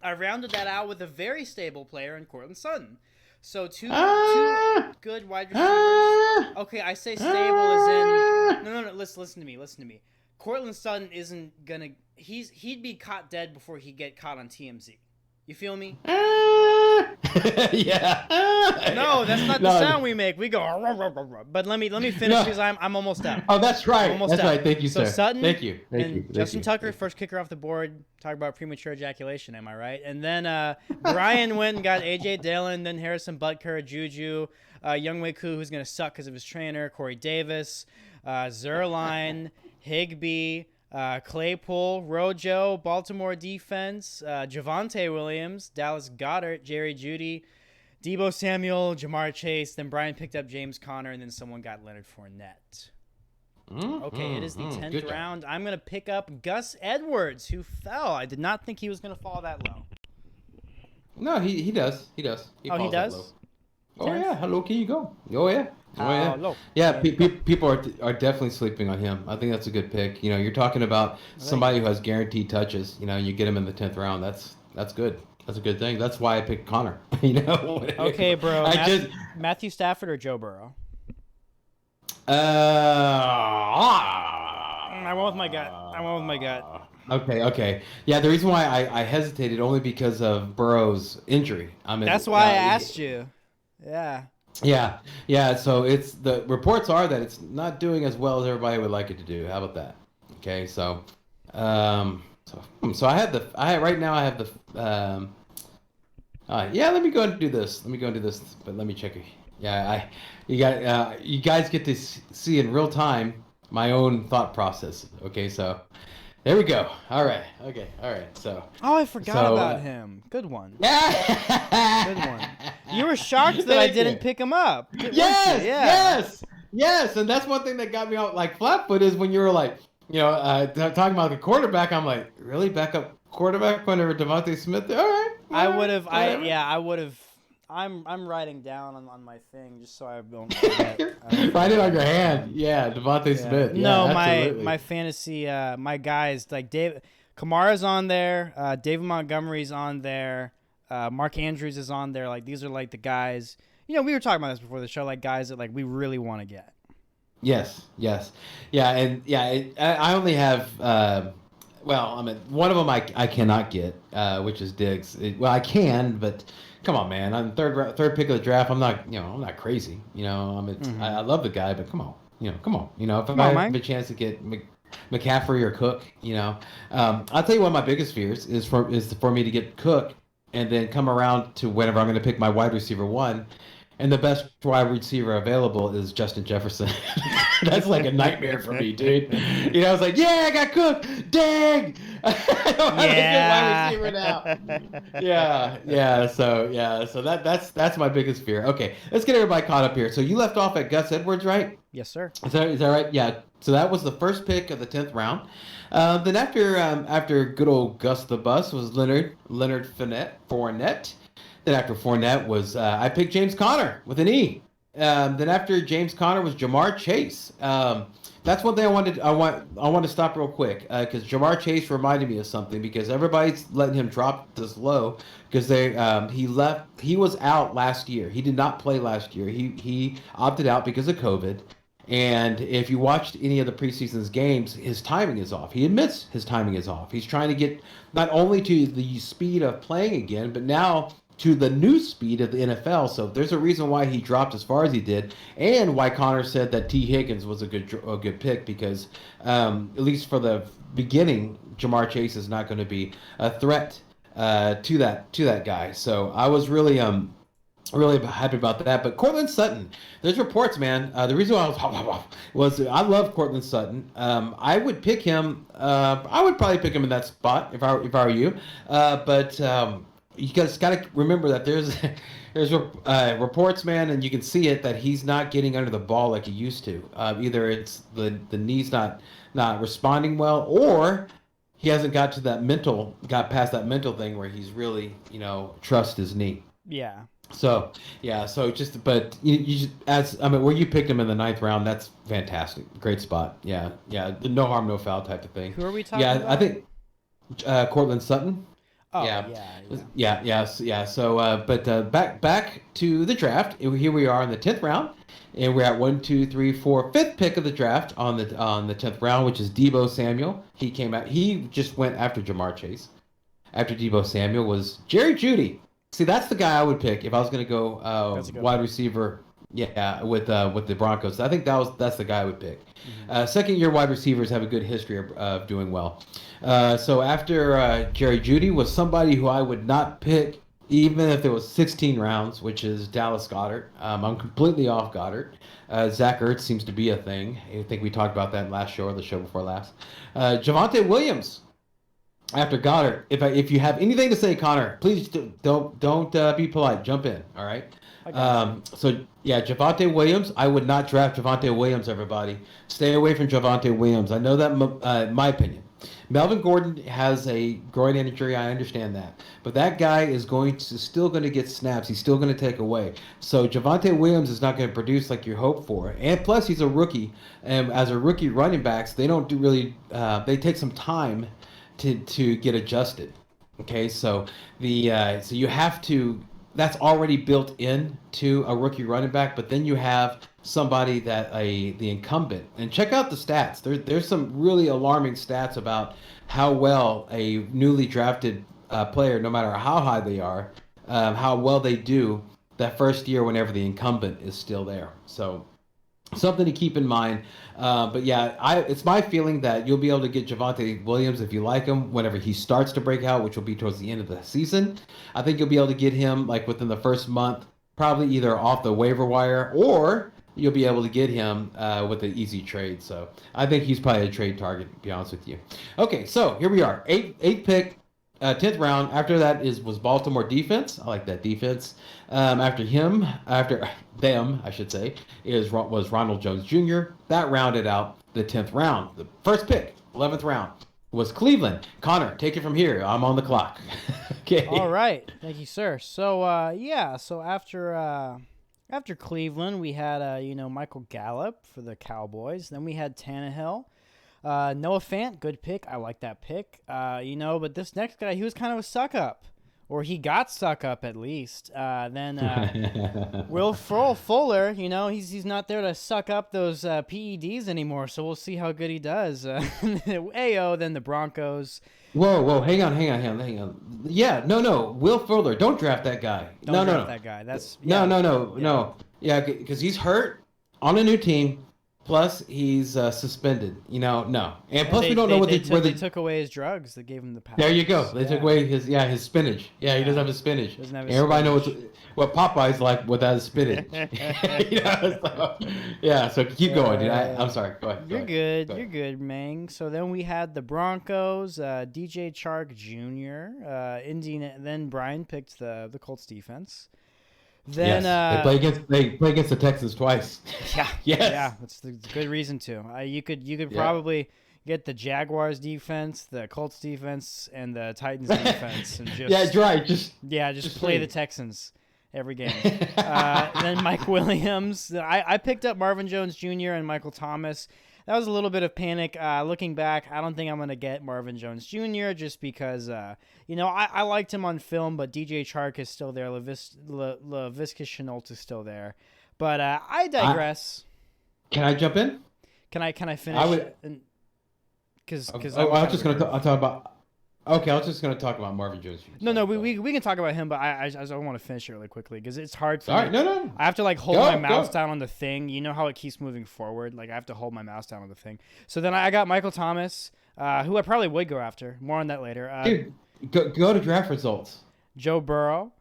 I rounded that out with a very stable player in Cortland Sutton. So two Ah, good wide receivers. ah, Okay, I say stable as in ah, no. Listen to me. Listen to me. Cortland Sutton isn't gonna. He'd be caught dead before he'd get caught on TMZ. You feel me? ah. Yeah. No, that's not the No. sound we make. We go. "Ruh, ruh, ruh, ruh." But let me finish No. because I'm almost up. Oh, that's I'm right. almost That's up. right. Thank you, So sir. Sutton Thank you. Thank and you. Thank Justin you. Tucker, first kicker off the board. Talk about premature ejaculation. Am I right? And then Brian went and got AJ Dillon, then Harrison Butker, Juju, Younghoe Koo, who's gonna suck because of his trainer, Corey Davis, Zerline, Higbee. Claypool, Rojo, Baltimore defense, Javante Williams, Dallas Goddard, Jerry Jeudy, Debo Samuel, Jamar Chase. Then Brian picked up James Conner, and then someone got Leonard Fournette. Okay, it is the 10th Good job. round. I'm going to pick up Gus Edwards, who fell. I did not think he was going to fall that low. No, he does. He does. He falls that does? low. Oh Tenth? yeah, how low can you go? Oh yeah. Oh yeah. How low? Yeah, people are definitely sleeping on him. I think that's a good pick. You're talking about somebody who has guaranteed touches. You get him in the 10th round. That's good. That's a good thing. That's why I picked Connor. Okay, bro. I just Matthew Stafford or Joe Burrow? uh. I went with my gut. Okay. Yeah, the reason why I hesitated only because of Burrow's injury. I mean, That's why I asked you. Yeah. Yeah. So the reports are that it's not doing as well as everybody would like it to do. How about that? Okay. So I have right now I have the yeah. Let me go and do this. But let me check it. Yeah. You guys get to see in real time my own thought process. Okay. So there we go. All right. Okay. All right. So. Oh, I forgot So, about him. Good one. Yeah. Good one. You were shocked that I didn't pick him up. weren't you? Yes, and that's one thing that got me out like flat-foot is when you were like, talking about the quarterback. I'm like, really, backup quarterback whenever Devontae Smith? All right, I would have. whatever. I would have. I'm writing down on my thing just so I don't forget. Write it on your hand. Yeah, Devontae Smith. Yeah, No, absolutely. my fantasy, my guys like Dave Kamara's on there, David Montgomery's on there, Mark Andrews is on there. Like these are like the guys. We were talking about this before the show. Like guys that like we really want to get. Yes, yeah, and yeah. I only have. Well, I mean, one of them I cannot get, which is Diggs. I can, but come on, man. I'm third pick of the draft. I'm not crazy. I love the guy, but come on. Come on. If I have a chance to get McCaffrey or Cook, I'll tell you one of my biggest fears is for me to get Cook and then come around to whenever I'm going to pick my wide receiver one. And the best wide receiver available is Justin Jefferson. That's like a nightmare for me, dude. I was like, yeah, I got Cook. Dang. I don't have a good wide receiver now. Yeah. So that's my biggest fear. Okay, let's get everybody caught up here. So you left off at Gus Edwards, right? Yes, sir. Is that right? Yeah. So that was the first pick of the 10th round. Then after good old Gus the Bus was Leonard Fournette. Then after Fournette was I picked James Conner with an E. Then after James Conner was Jamar Chase. That's one thing I want to stop real quick because Jamar Chase reminded me of something because everybody's letting him drop this low because he was out last year. He did not play last year. He opted out because of COVID. And if you watched any of the preseason's games, his timing is off. He admits his timing is off. He's trying to get not only to the speed of playing again, but now to the new speed of the NFL. So there's a reason why he dropped as far as he did, and why Connor said that T. Higgins was a good pick because at least for the beginning, Jamar Chase is not going to be a threat to that guy. So I was really Really happy about that. But Cortland Sutton, there's reports, man. The reason why I was I love Cortland Sutton. I would pick him. I would probably pick him in that spot if I were you. But you guys got to remember that there's there's reports, man, and you can see it that he's not getting under the ball like he used to. Either it's the knee's not responding well, or he hasn't got past that mental thing where he's really trust his knee. Yeah. So yeah, so just but you just, as I mean, where you picked him in the ninth round, that's fantastic, great spot. Yeah, yeah, no harm, no foul type of thing. Who are we talking Yeah, about? I think Cortland Sutton. Oh, Yeah, yeah. yeah. So, but back to the draft. Here we are in the 10th round, and we're at 1, 2, 3, 4, fifth pick of the draft on the 10th round, which is Debo Samuel. He came out. He just went after Jamar Chase. After Debo Samuel was Jerry Jeudy. See, that's the guy I would pick if I was going to go wide receiver. Yeah, with the Broncos. I think that's the guy I would pick. Second-year wide receivers have a good history of doing well. So after Jerry Jeudy was somebody who I would not pick even if it was 16 rounds, which is Dallas Goedert. I'm completely off Goddard. Zach Ertz seems to be a thing. I think we talked about that in last show or the show before last. Javonte Williams. After Goddard, if you have anything to say, Connor, please don't be polite. Jump in, all right? So yeah, Javonte Williams. I would not draft Javonte Williams. Everybody, stay away from Javonte Williams. I know that, in my opinion. Melvin Gordon has a groin injury. I understand that, but that guy is still going to get snaps. He's still going to take away. So Javonte Williams is not going to produce like you hope for, and plus he's a rookie. And as a rookie running backs, they don't do really. They take some time to get adjusted. Okay, so so you have to. That's already built in to a rookie running back, but then you have somebody that the incumbent, and check out the stats. There's some really alarming stats about how well a newly drafted player, no matter how high they are, how well they do that first year whenever the incumbent is still there. So something to keep in mind. But yeah, it's my feeling that you'll be able to get Javonte Williams if you like him whenever he starts to break out, which will be towards the end of the season. I think you'll be able to get him like within the first month, probably either off the waiver wire or you'll be able to get him with an easy trade. So I think he's probably a trade target, to be honest with you. Okay, so here we are, eighth pick. 10th round. After that was Baltimore defense. I like that defense. After them, I should say, was Ronald Jones Jr. That rounded out the 10th round. The first pick, 11th round, was Cleveland. Connor, take it from here. I'm on the clock. Okay. All right. Thank you, sir. So, so after Cleveland, we had Michael Gallup for the Cowboys. Then we had Tannehill. Noah Fant, good pick. I like that pick. But this next guy, he was kind of a suck up, or he got suck up at least. Then Will Fuller, he's not there to suck up those PEDs anymore. So we'll see how good he does. Ayo, then the Broncos. Whoa, hang on. Yeah, no, Will Fuller, don't draft that guy. Don't draft that guy. That's no. Yeah, because he's hurt on a new team. Plus, he's suspended. No. And plus, we don't know they took away his drugs. They gave him the power. There you go. They took away his spinach. Yeah, he doesn't have his spinach. Everybody knows what Popeye's like without his spinach. So keep going, dude. I'm sorry. Go ahead. You're good, Mang. So then we had the Broncos, DJ Chark Jr., then Brian picked the Colts defense. Then they play against the Texans twice. Yeah, yes. Yeah, that's the good reason to. You could probably get the Jaguars defense, the Colts defense, and the Titans defense, and just right. Just play the Texans every game. Then Mike Williams. I picked up Marvin Jones Jr. and Michael Thomas. That was a little bit of panic. Looking back, I don't think I'm going to get Marvin Jones Jr. just because, I liked him on film, but DJ Chark is still there. Laviska Shenault is still there. But I digress. Can I jump in? Can I finish? I would. Because I was just going to talk about. Okay, I was just going to talk about Marvin Jones Jr. No, we can talk about him, but I want to finish it really quickly because it's hard for me. All right, no. I have to hold my mouse down on the thing. You know how it keeps moving forward? Like I have to hold my mouse down on the thing. So then I got Michael Thomas, who I probably would go after. More on that later. Dude, go to draft results. Joe Burrow,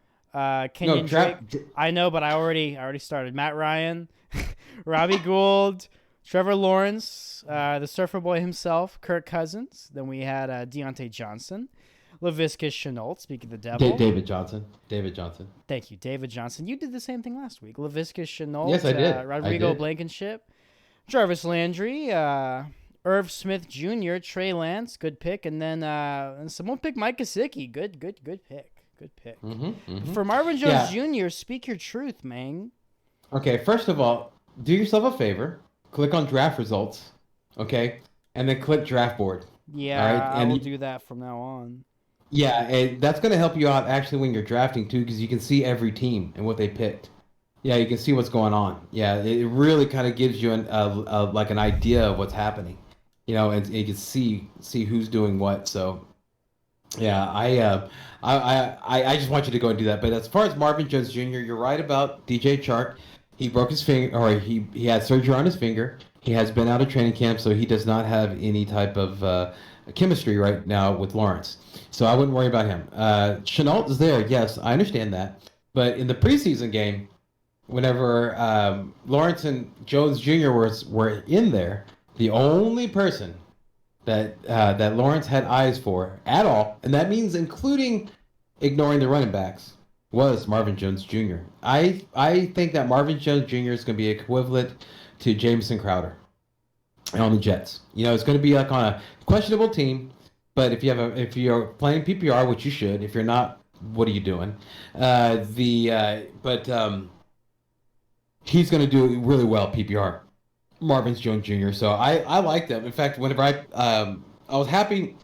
Kenyon No, Drake. I know, but I already started. Matt Ryan, Robbie Gould, Trevor Lawrence, the Surfer Boy himself, Kirk Cousins. Then we had Deontay Johnson, Laviska Shenault. Speaking of the devil, David Johnson. David Johnson. thank you, David Johnson. You did the same thing last week. Laviska Shenault, Yes, I did. Rodrigo I did. Blankenship, Jarvis Landry, Irv Smith Jr., Trey Lance, good pick, and then someone picked Mike Gesicki. Good pick. Good pick. For Marvin Jones Jr., speak your truth, man. Okay, first of all, do yourself a favor. Click on draft results, okay? And then click draft board. Yeah, all right? I will do that from now on. Yeah, and that's going to help you out actually when you're drafting too, because you can see every team and what they picked. Yeah, you can see what's going on. Yeah, it really kind of gives you like an idea of what's happening, and you can see who's doing what. So, yeah, I just want you to go and do that. But as far as Marvin Jones Jr., you're right about DJ Chark. He broke his finger, or he had surgery on his finger. He has been out of training camp, so he does not have any type of chemistry right now with Lawrence. So I wouldn't worry about him. Shenault is there, yes, I understand that. But in the preseason game, whenever Lawrence and Jones Jr. were in there, the only person that Lawrence had eyes for at all, and that means including ignoring the running backs, was Marvin Jones Jr. I think that Marvin Jones Jr. is going to be equivalent to Jamison Crowder on the Jets. It's going to be like on a questionable team, but if you're playing PPR, which you should, if you're not, what are you doing? He's going to do really well PPR. Marvin Jones Jr. So I like them. In fact, whenever I was happy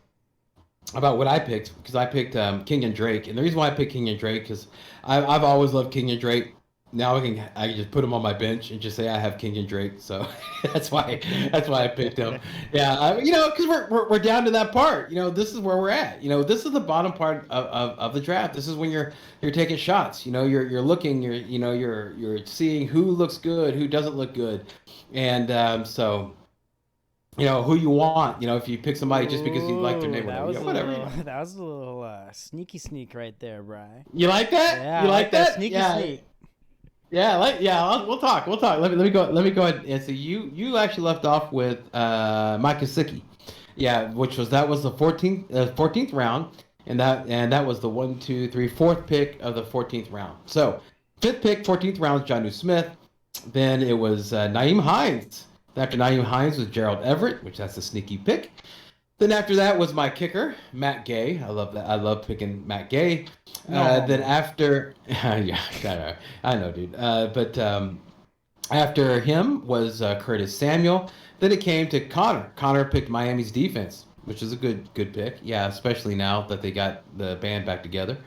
about what I picked, because I picked Kenyon Drake, and the reason why I picked Kenyon Drake because I've always loved Kenyon Drake. Now I can just put him on my bench and just say I have Kenyon Drake. So that's why I picked him. Yeah, because we're down to that part. This is where we're at. This is the bottom part of the draft. This is when you're taking shots. You're looking. You're seeing who looks good, who doesn't look good, and so. Who you want. If you pick somebody just because you like their name, that was whatever. That was a little sneaky sneak right there, Bri. You like that? Yeah, you like that? Sneaky sneak. Yeah, we'll talk. Let me go ahead and see. You actually left off with Mike Gesicki. Yeah, that was the 14th round, and that was the 4th pick of the 14th round. So 5th pick, 14th round, Jonnu Smith. Then it was Nyheim Hines. After Nyheim Hines was Gerald Everett, which that's a sneaky pick. Then after that was my kicker, Matt Gay. I love that. I love picking Matt Gay. Then after, yeah, I know, dude. But after him was Curtis Samuel. Then it came to Connor. Connor picked Miami's defense, which is a good pick. Yeah, especially now that they got the band back together.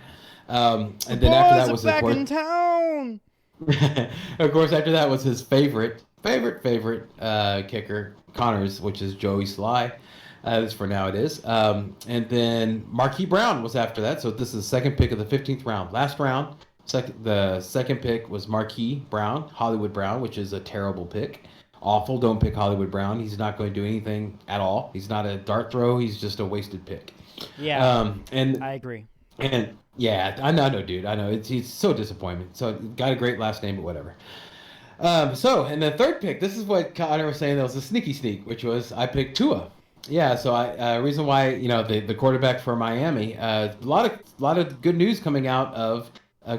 And then after that was back in town. Of course, after that was his favorite kicker, Connor's, which is Joey Sly. At least for now it is. And then Marquise Brown was after that. So this is the second pick of the 15th round. Last round, the second pick was Marquise Brown, Hollywood Brown, which is a terrible pick. Awful. Don't pick Hollywood Brown. He's not going to do anything at all. He's not a dart throw. He's just a wasted pick. Yeah. And I agree. And yeah, I know, dude. I know. He's so disappointment. So got a great last name, but whatever. And the third pick, this is what Connor was saying, that was a sneaky sneak, which was I picked Tua. Yeah, so reason why, the quarterback for Miami, a lot of good news coming out of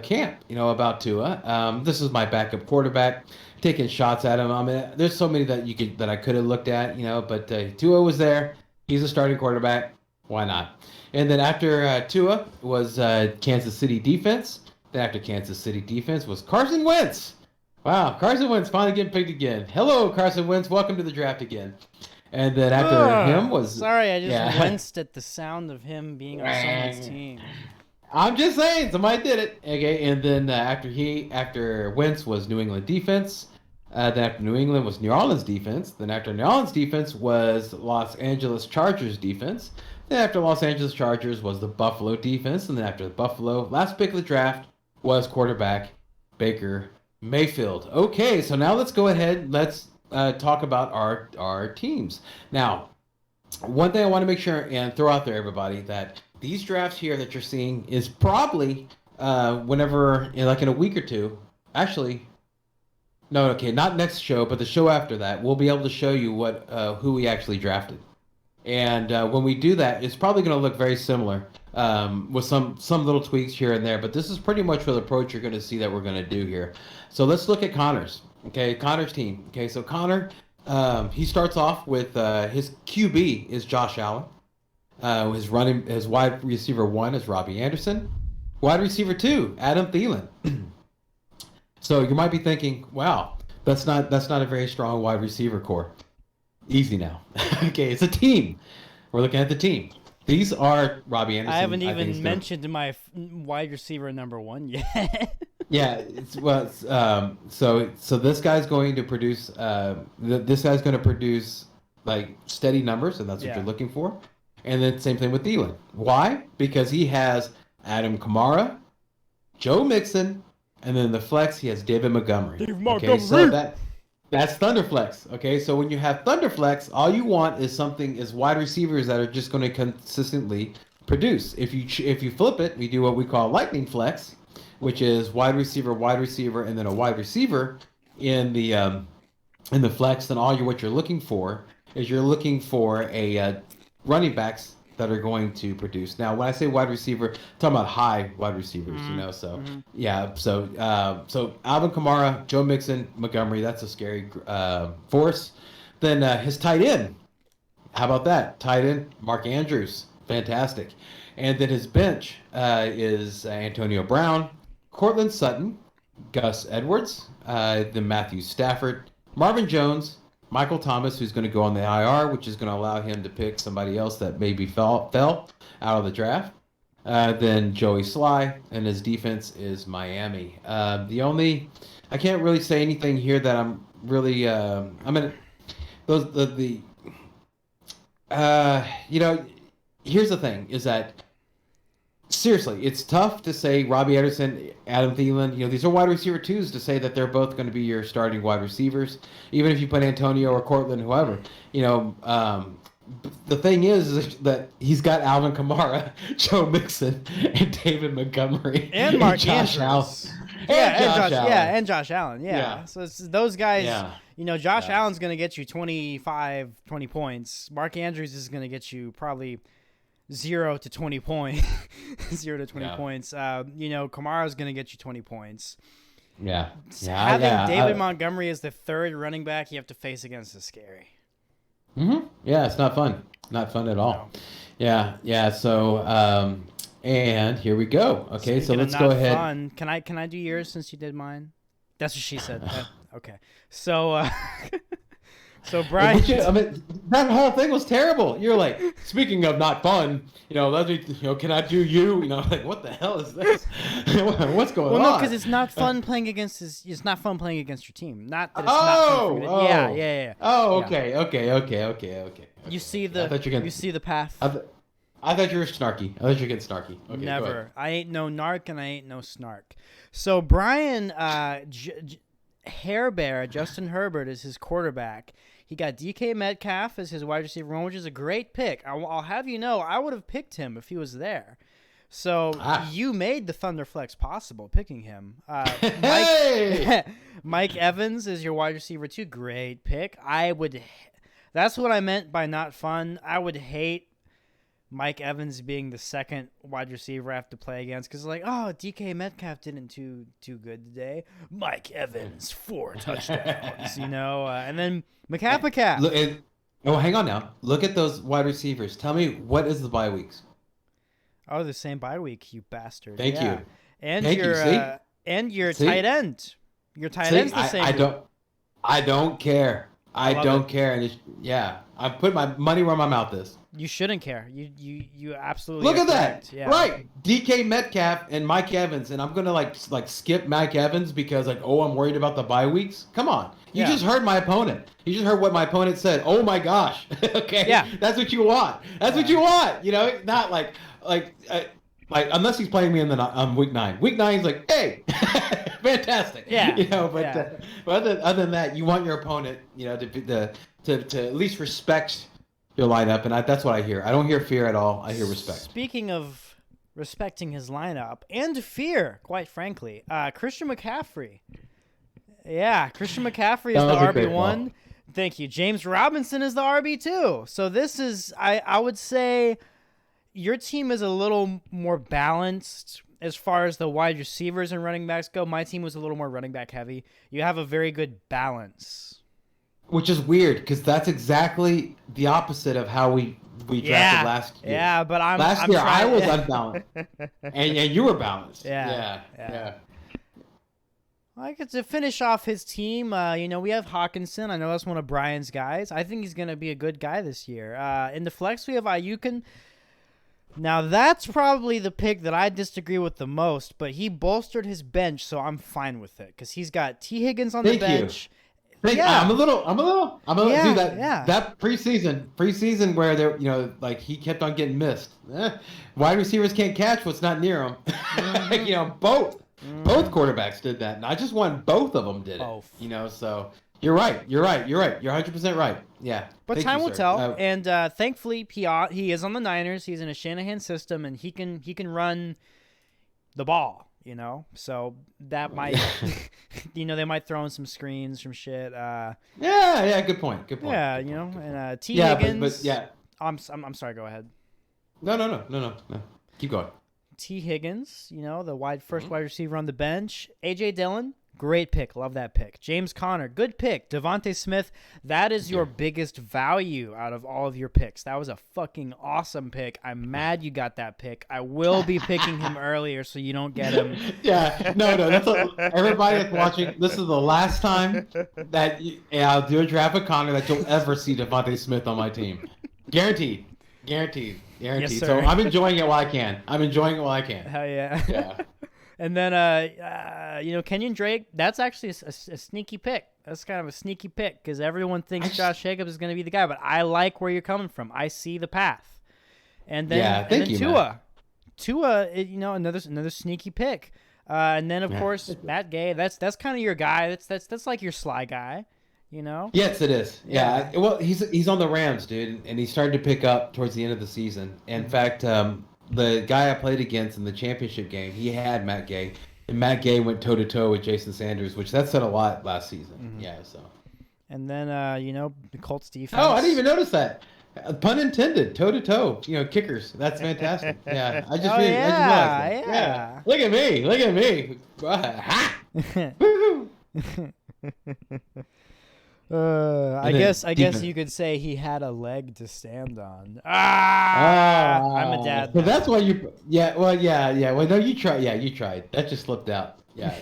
camp, about Tua. This is my backup quarterback, taking shots at him. I mean, there's so many that I could have looked at, but Tua was there. He's a starting quarterback. Why not? And then after Tua was Kansas City defense. Then after Kansas City defense was Carson Wentz. Wow, Carson Wentz finally getting picked again. Hello, Carson Wentz. Welcome to the draft again. And then after him was... Sorry, I just winced at the sound of him being on someone's team. I'm just saying, somebody did it. Okay, and then after Wentz was New England defense. Then after New England was New Orleans defense. Then after New Orleans defense was Los Angeles Chargers defense. Then after Los Angeles Chargers was the Buffalo defense. And then after the Buffalo, last pick of the draft was quarterback Baker Mayfield. Okay, so now let's go ahead. Let's talk about our teams. Now, one thing I want to make sure and throw out there, everybody, that these drafts here that you're seeing is probably whenever like in a week or two. Actually, no, okay, not next show, but the show after that, we'll be able to show you what who we actually drafted. And when we do that, it's probably going to look very similar with some little tweaks here and there. But this is pretty much the approach you're going to see that we're going to do here. So let's look at Connor's. Okay, Connor's team. Okay, so Connor, he starts off with his QB is Josh Allen. His wide receiver 1 is Robbie Anderson. Wide receiver 2, Adam Thielen. So you might be thinking, wow, that's not a very strong wide receiver core. Easy now. Okay, it's a team. We're looking at the team. These are Robbie Anderson. I haven't even mentioned my wide receiver number 1 yet. Yeah, so this guy's going to produce. This guy's going to produce like steady numbers, and that's what you're looking for. And then same thing with Thielen. Why? Because he has Adam Kamara, Joe Mixon, and then the flex he has David Montgomery. Okay, so that's Thunderflex. Okay, so when you have Thunderflex, all you want is wide receivers that are just going to consistently produce. If you flip it, we do what we call Lightning Flex, which is wide receiver, and then a wide receiver in the flex. Then what you're looking for is a running backs that are going to produce. Now, when I say wide receiver, I'm talking about high wide receivers, So yeah, so Alvin Kamara, Joe Mixon, Montgomery, that's a scary force. Then his tight end, how about that? Tight end, Mark Andrews, fantastic. And then his bench is Antonio Brown, Cortland Sutton, Gus Edwards, then Matthew Stafford, Marvin Jones, Michael Thomas, who's going to go on the IR, which is going to allow him to pick somebody else that maybe fell out of the draft. Then Joey Sly, and his defense is Miami. I can't really say anything here that I'm really. Here's the thing: is that seriously, it's tough to say Robbie Anderson, Adam Thielen. These are wide receiver 2s to say that they're both going to be your starting wide receivers, even if you put Antonio or Cortland, whoever. The thing is that he's got Alvin Kamara, Joe Mixon, and David Montgomery, and Mark Josh Allen. And Josh Allen. Yeah. So it's those guys. Yeah. Josh Allen's going to get you 20 points. Mark Andrews is going to get you probably 0 to 20 points. Points. Kamara's going to get you 20 points. Yeah. Having David Montgomery as the third running back you have to face against is scary. Mm-hmm. Yeah, it's not fun. Not fun at all. No. Yeah. So, and here we go. Okay, so let's go ahead. Fun. Can I do yours since you did mine? That's what she said. Okay. So, Brian, that whole thing was terrible. You're like, speaking of not fun, can I do you? Like, what the hell is this? What's going on? Well, no, because it's not fun playing against It's not fun playing against your team. Not that it's not fun. Yeah. Oh, okay. You see the path. I thought you were snarky. I thought you were getting snarky. Okay, never. I ain't no narc and I ain't no snark. So Brian, Hairbear, Justin Herbert is his quarterback. He got DK Metcalf as his wide receiver 1, which is a great pick. I'll have you know, I would have picked him if he was there. So you made the Thunderflex possible picking him. Mike Evans is your wide receiver 2. Great pick. That's what I meant by not fun. I would hate Mike Evans being the second wide receiver I have to play against because DK Metcalf didn't too good today. Mike Evans 4 touchdowns, and then McCaff. Look, hang on now. Look at those wide receivers. Tell me, what is the bye weeks? Oh, the same bye week, you bastard. Thank you. And your tight end. Your tight end's the same. I don't care. I don't care. And I put my money where my mouth is. You shouldn't care. You absolutely look at that. Yeah. Right, DK Metcalf and Mike Evans, and I'm gonna like skip Mike Evans because I'm worried about the bye weeks. Come on, you just heard my opponent. You just heard what my opponent said. Oh my gosh. Okay. Yeah. That's what you want. That's what you want. Not like unless he's playing me on week 9. Week 9 he's like, hey, fantastic. Yeah. But other than that, you want your opponent, to at least respect your lineup, and that's what I hear. I don't hear fear at all. I hear respect. Speaking of respecting his lineup and fear, quite frankly. Christian McCaffrey. Yeah, Christian McCaffrey is That the was a great RB1. ball. Thank you. James Robinson is the RB2. So this is, I would say, your team is a little more balanced as far as the wide receivers and running backs go. My team was a little more running back heavy. You have a very good balance. Which is weird because that's exactly the opposite of how we drafted last year. Yeah, but I'm year I trying- was unbalanced, and you were balanced. Yeah. Yeah. Like to finish off his team, we have Hawkinson. I know that's one of Brian's guys. I think he's going to be a good guy this year. In the flex, we have Ayukin. Now, that's probably the pick that I disagree with the most, but he bolstered his bench, so I'm fine with it because he's got T. Higgins on the bench. I'm a little. Yeah, Dude, yeah. that preseason where there, like he kept on getting missed. Wide receivers can't catch what's not near them. Both quarterbacks did that, and I just want both of them did it. Both. So you're right. You're 100% right. Yeah. But Thank time you, will sir. tell, and thankfully, he is on the Niners. He's in a Shanahan system, and he can run the ball. So that might, they might throw in some screens, some shit. Yeah. Good point. Yeah, Good point. and T. Yeah, Higgins. but yeah. I'm sorry. Go ahead. No. Keep going. T. Higgins, the first wide receiver on the bench. A.J. Dillon, great pick. Love that pick. James Conner, good pick. Devontae Smith, that is your biggest value out of all of your picks. That was a fucking awesome pick. I'm mad you got that pick. I will be picking him earlier so you don't get him. Yeah, no. Everybody that's watching, this is the last time that I'll do a draft with Connor that you'll ever see Devontae Smith on my team. Guaranteed. Yes, So sir. I'm enjoying it while I can. Hell yeah. Yeah. And then, Kenyon Drake, that's actually a sneaky pick. That's kind of a sneaky pick because everyone thinks Josh Jacobs is going to be the guy, but I like where you're coming from. I see the path. And then, thank you, Tua. Tua, another sneaky pick. And then, of course, Matt Gay. That's kind of your guy. That's like your sly guy. Yes, it is. Yeah. Well, he's on the Rams, dude, and he started to pick up towards the end of the season. In fact, the guy I played against in the championship game, he had Matt Gay, and Matt Gay went toe to toe with Jason Sanders, which that said a lot last season. Mm-hmm. Yeah. So. And then, the Colts defense. Oh, I didn't even notice that. Pun intended. Toe to toe. Kickers. That's fantastic. Yeah. I just realized that. Look at me. Ha! Woo-hoo. I then guess defense. you could say he had a leg to stand on. I'm a dad. So now. that's why you. Yeah. Well, yeah. Well, no, you tried. Yeah, you tried. That just slipped out. Yeah.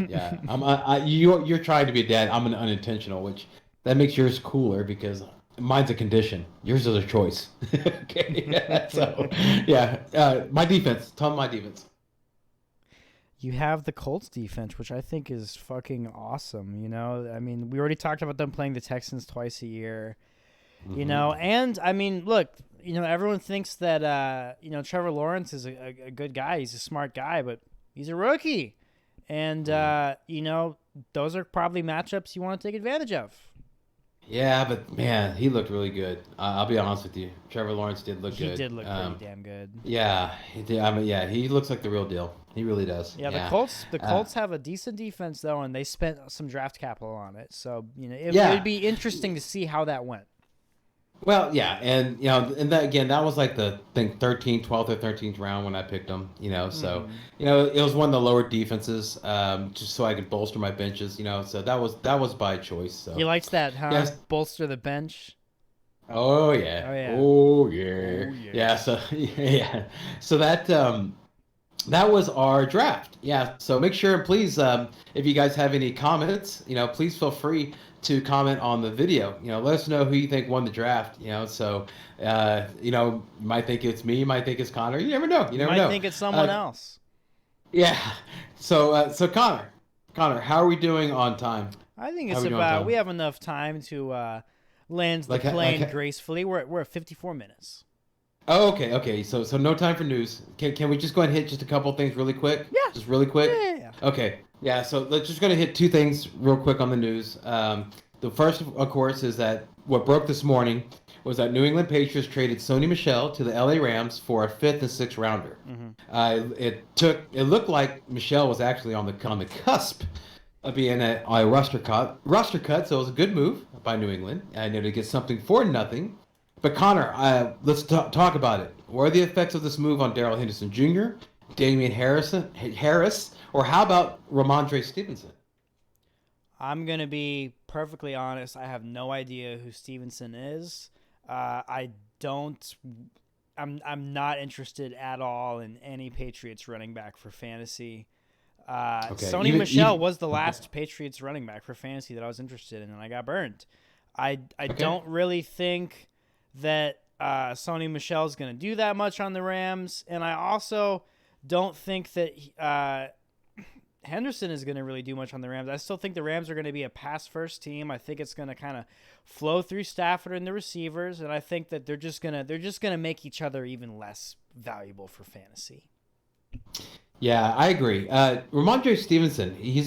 You're trying to be a dad. I'm an unintentional, which that makes yours cooler because mine's a condition. Yours is a choice. Okay. Yeah, so, yeah. My defense. Tell me my defense. You have the Colts defense, which I think is fucking awesome. I mean, we already talked about them playing the Texans twice a year. Mm-hmm. And I mean, look, everyone thinks that Trevor Lawrence is a good guy. He's a smart guy, but he's a rookie. And those are probably matchups you want to take advantage of. Yeah, but man, he looked really good. I'll be honest with you. Trevor Lawrence did look good. He did look pretty damn good. Yeah, he did. I mean, yeah, he looks like the real deal. He really does. Yeah, the Colts have a decent defense though, and they spent some draft capital on it. So it would be interesting to see how that went. Well, yeah, and that was like the 12th or 13th round when I picked them. So it was one of the lower defenses, just so I could bolster my benches. So that was by choice. So You liked that, huh? Yes. Bolster the bench. Oh yeah. Yeah. So yeah. So that was our draft. Yeah. So make sure, please, if you guys have any comments, please feel free to comment on the video. Let us know who you think won the draft. So, you might think it's me, might think it's Connor. You never know. You might think it's someone else. Yeah. So Connor, how are we doing on time? I think it's we have enough time to land the plane gracefully. We're at 54 minutes. Oh, okay. So no time for news. Can we just go ahead and hit just a couple things really quick? Yeah. Just really quick? Yeah. Okay. Yeah, so let's just going to hit two things real quick on the news. The The first, of course, is that what broke this morning was that New England Patriots traded Sony Michel to the LA Rams for a fifth and sixth rounder. It looked like Michel was actually on the cusp of being a roster cut, so it was a good move by New England. I know to get something for nothing. But Connor, let's talk about it. What are the effects of this move on Darrell Henderson Jr., Damian Harris, or how about Ramondre Stevenson? I'm going to be perfectly honest. I have no idea who Stevenson is. I'm not interested at all in any Patriots running back for fantasy. Okay. Sony Michel was the last Patriots running back for fantasy that I was interested in, and I got burned. I don't really think that Sony Michel is going to do that much on the Rams, and I also don't think that Henderson is going to really do much on the Rams. I still think the Rams are going to be a pass-first team. I think it's going to kind of flow through Stafford and the receivers, and I think that they're just going to make each other even less valuable for fantasy. Yeah, I agree. Ramondre Stevenson, he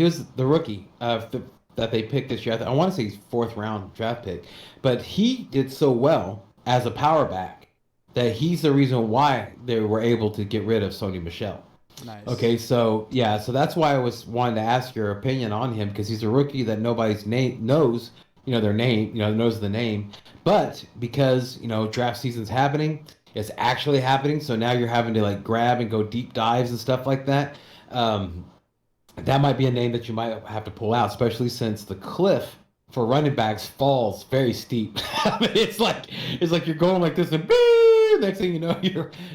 was the rookie that they picked this year. I want to say he's fourth round draft pick, but he did so well as a power back that he's the reason why they were able to get rid of Sony Michel. Nice. Okay, so that's why I was wanting to ask your opinion on him, because he's a rookie that nobody's knows, their name, knows the name, but because draft season's happening, it's actually happening. So now you're having to like grab and go deep dives and stuff like that. That might be a name that you might have to pull out, especially since the cliff for running backs falls very steep. I mean, it's like you're going like this and next thing you know,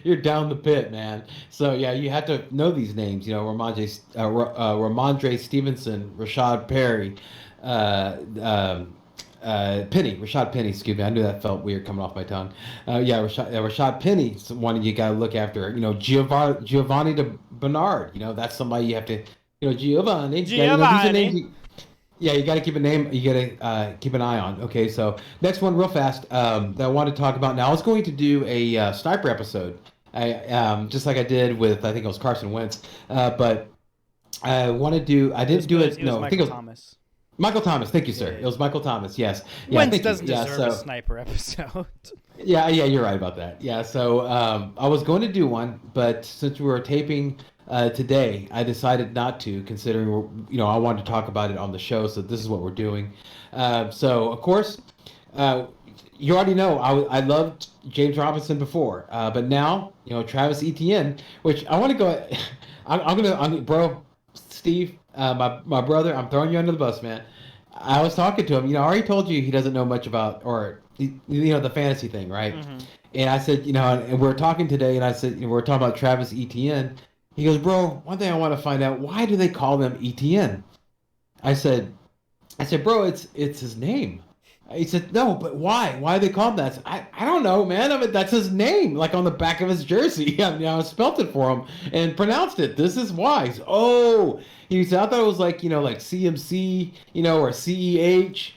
you're down the pit, man. So yeah, you have to know these names. Ramondre Stevenson, Rashad Penny. Rashad Penny, excuse me. I knew that felt weird coming off my tongue. Rashad Penny is one you got to look after. Giovanni Bernard. That's somebody you have to. Giovanni. You got to keep a name. You got to keep an eye on. Okay, so next one, real fast. That I want to talk about now. I was going to do a sniper episode. Just like I did with, I think it was Carson Wentz. But I want to do. I didn't do it. No, I think it was Thomas. Michael Thomas. Thank you, sir. Yeah. It was Michael Thomas. Yes. Wentz doesn't deserve a sniper episode. Yeah, you're right about that. Yeah, so I was going to do one, but since we were taping today, I decided not to, considering I wanted to talk about it on the show. So this is what we're doing. So of course, you already know I loved James Robinson before, but now Travis Etienne, which I want to go. I'm bro, Steve. My brother, I'm throwing you under the bus, man. I was talking to him. I already told you he doesn't know much about, or the fantasy thing, right? Mm-hmm. And I said, and we're talking today, and I said, we're talking about Travis Etienne. He goes, bro, one thing I want to find out, why do they call them Etienne? I said, bro, it's his name. He said, no, but why? Why do they call him that? I don't know, man. I mean, that's his name, like on the back of his jersey. I spelt it for him and pronounced it. This is why. He said, he said, I thought it was like, like CMC, or CEH,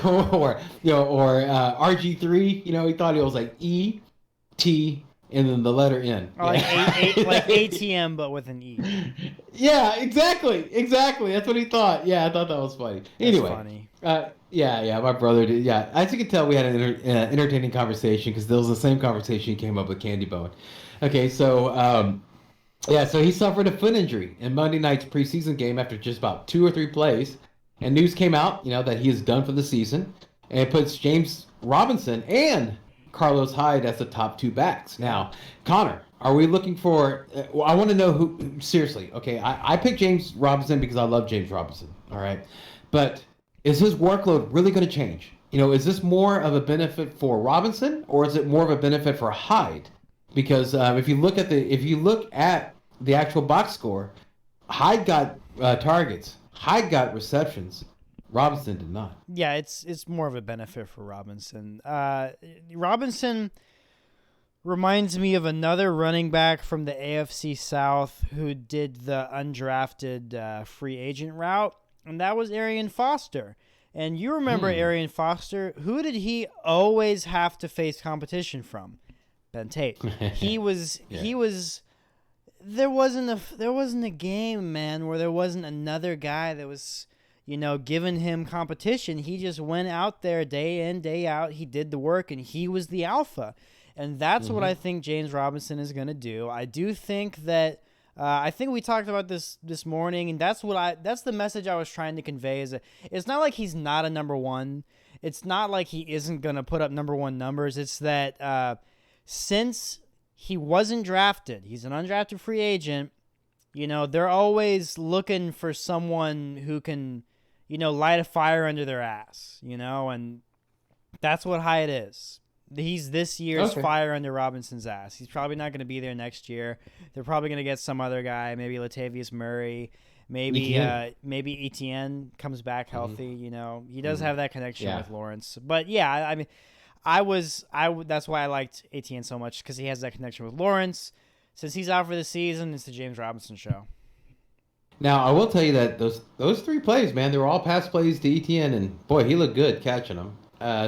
or RG3. He thought it was like E, T, and then the letter N. Or like ATM, but with an E. Yeah, exactly. That's what he thought. Yeah, I thought that was funny. Anyway. Funny. Yeah, my brother did. Yeah, as you can tell, we had an entertaining conversation, because there was the same conversation he came up with Candy Bone. Okay, so so he suffered a foot injury in Monday night's preseason game after just about 2 or 3 plays, and news came out, that he is done for the season, and it puts James Robinson and Carlos Hyde as the top 2 backs. Now, Connor, are we looking for? I want to know who. Seriously, okay, I picked James Robinson because I love James Robinson. All right, but is his workload really going to change? Is this more of a benefit for Robinson, or is it more of a benefit for Hyde? Because if you look at the actual box score, Hyde got targets, Hyde got receptions, Robinson did not. Yeah, it's more of a benefit for Robinson. Robinson reminds me of another running back from the AFC South who did the undrafted free agent route, and that was Arian Foster. And you remember Arian Foster? Who did he always have to face competition from? Ben Tate. He was. There wasn't a game, man, where there wasn't another guy that was, given him competition, he just went out there day in, day out. He did the work, and he was the alpha. And that's what I think James Robinson is going to do. I do think that I think we talked about this morning, and that's the message I was trying to convey. Is that it's not like he's not a number one. It's not like he isn't going to put up number one numbers. It's that since he wasn't drafted, he's an undrafted free agent. They're always looking for someone who can, light a fire under their ass, and that's what Hyatt is. He's this year's fire under Robinson's ass. He's probably not going to be there next year. They're probably going to get some other guy, maybe Latavius Murray, maybe Etienne comes back healthy. He does have that connection with Lawrence. But yeah, I mean, that's why I liked Etienne so much, because he has that connection with Lawrence. Since he's out for the season, it's the James Robinson show. Now, I will tell you that those 3 plays, man, they were all pass plays to Etienne, and boy, he looked good catching them.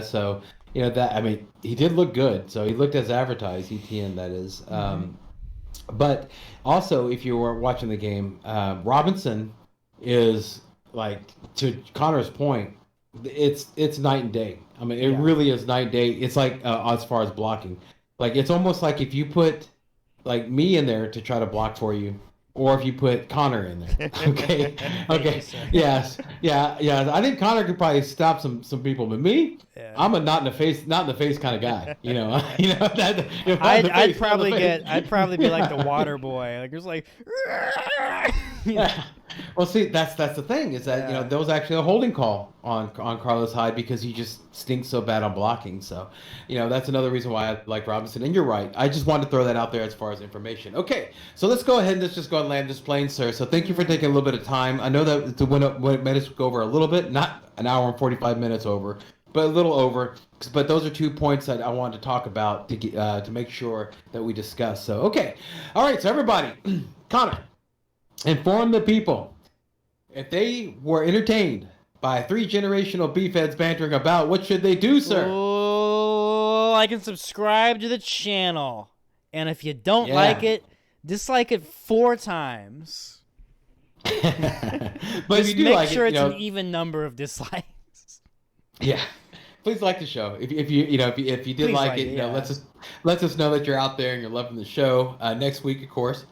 So, he did look good. So he looked as advertised, Etienne, that is. But also, if you were watching the game, Robinson is, like, to Connor's point, it's night and day. I mean, it really is night and day. It's like as far as blocking. Like, it's almost like if you put, like, me in there to try to block for you, or if you put Connor in there. Okay. Yes. Yeah. I think Connor could probably stop some people, but me, I'm a not in the face kind of guy. I'd probably be like the water boy. Like, it's like. Yeah. Well, see, that's the thing, is that there was actually a holding call on Carlos Hyde, because he just stinks so bad on blocking. So, that's another reason why I like Robinson. And you're right. I just wanted to throw that out there as far as information. Okay, so let's go ahead and let's just go and land this plane, sir. So thank you for taking a little bit of time. I know that it made us go over a little bit, not an hour and 45 minutes over, but a little over. But those are 2 points that I wanted to talk about to make sure that we discuss. So, okay. All right, so everybody, Connor, inform the people. If they were entertained by 3 generational beefheads bantering about, what should they do, sir? Oh, like and subscribe to the channel. And if you don't like it, dislike it 4 times. But just if you do make like sure it, it's an even number of dislikes. Yeah. Please like the show. If you did like it, let us know that you're out there and you're loving the show. Next week, of course,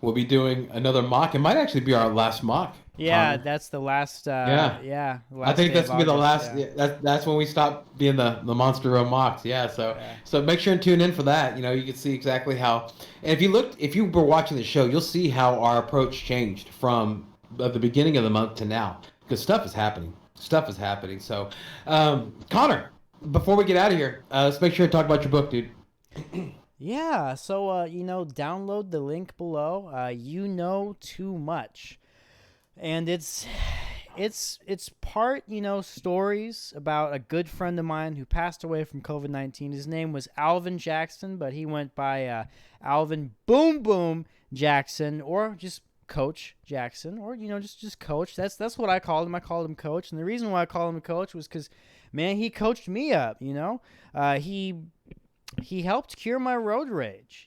we'll be doing another mock. It might actually be our last mock. Yeah, that's the last. Last I think that's gonna be the last. Yeah. That's when we stop being the Monster Row mocks. Yeah. So make sure and tune in for that. You can see exactly how. And if you were watching the show, you'll see how our approach changed from the beginning of the month to now, because stuff is happening. So, Connor, before we get out of here, let's make sure to talk about your book, dude. Yeah. So download the link below. You Know Too Much. And it's part, stories about a good friend of mine who passed away from COVID-19. His name was Alvin Jackson, but he went by Alvin Boom Boom Jackson, or just Coach Jackson, or just Coach. That's what I called him. I called him Coach, and the reason why I called him Coach was because, man, he coached me up. He helped cure my road rage.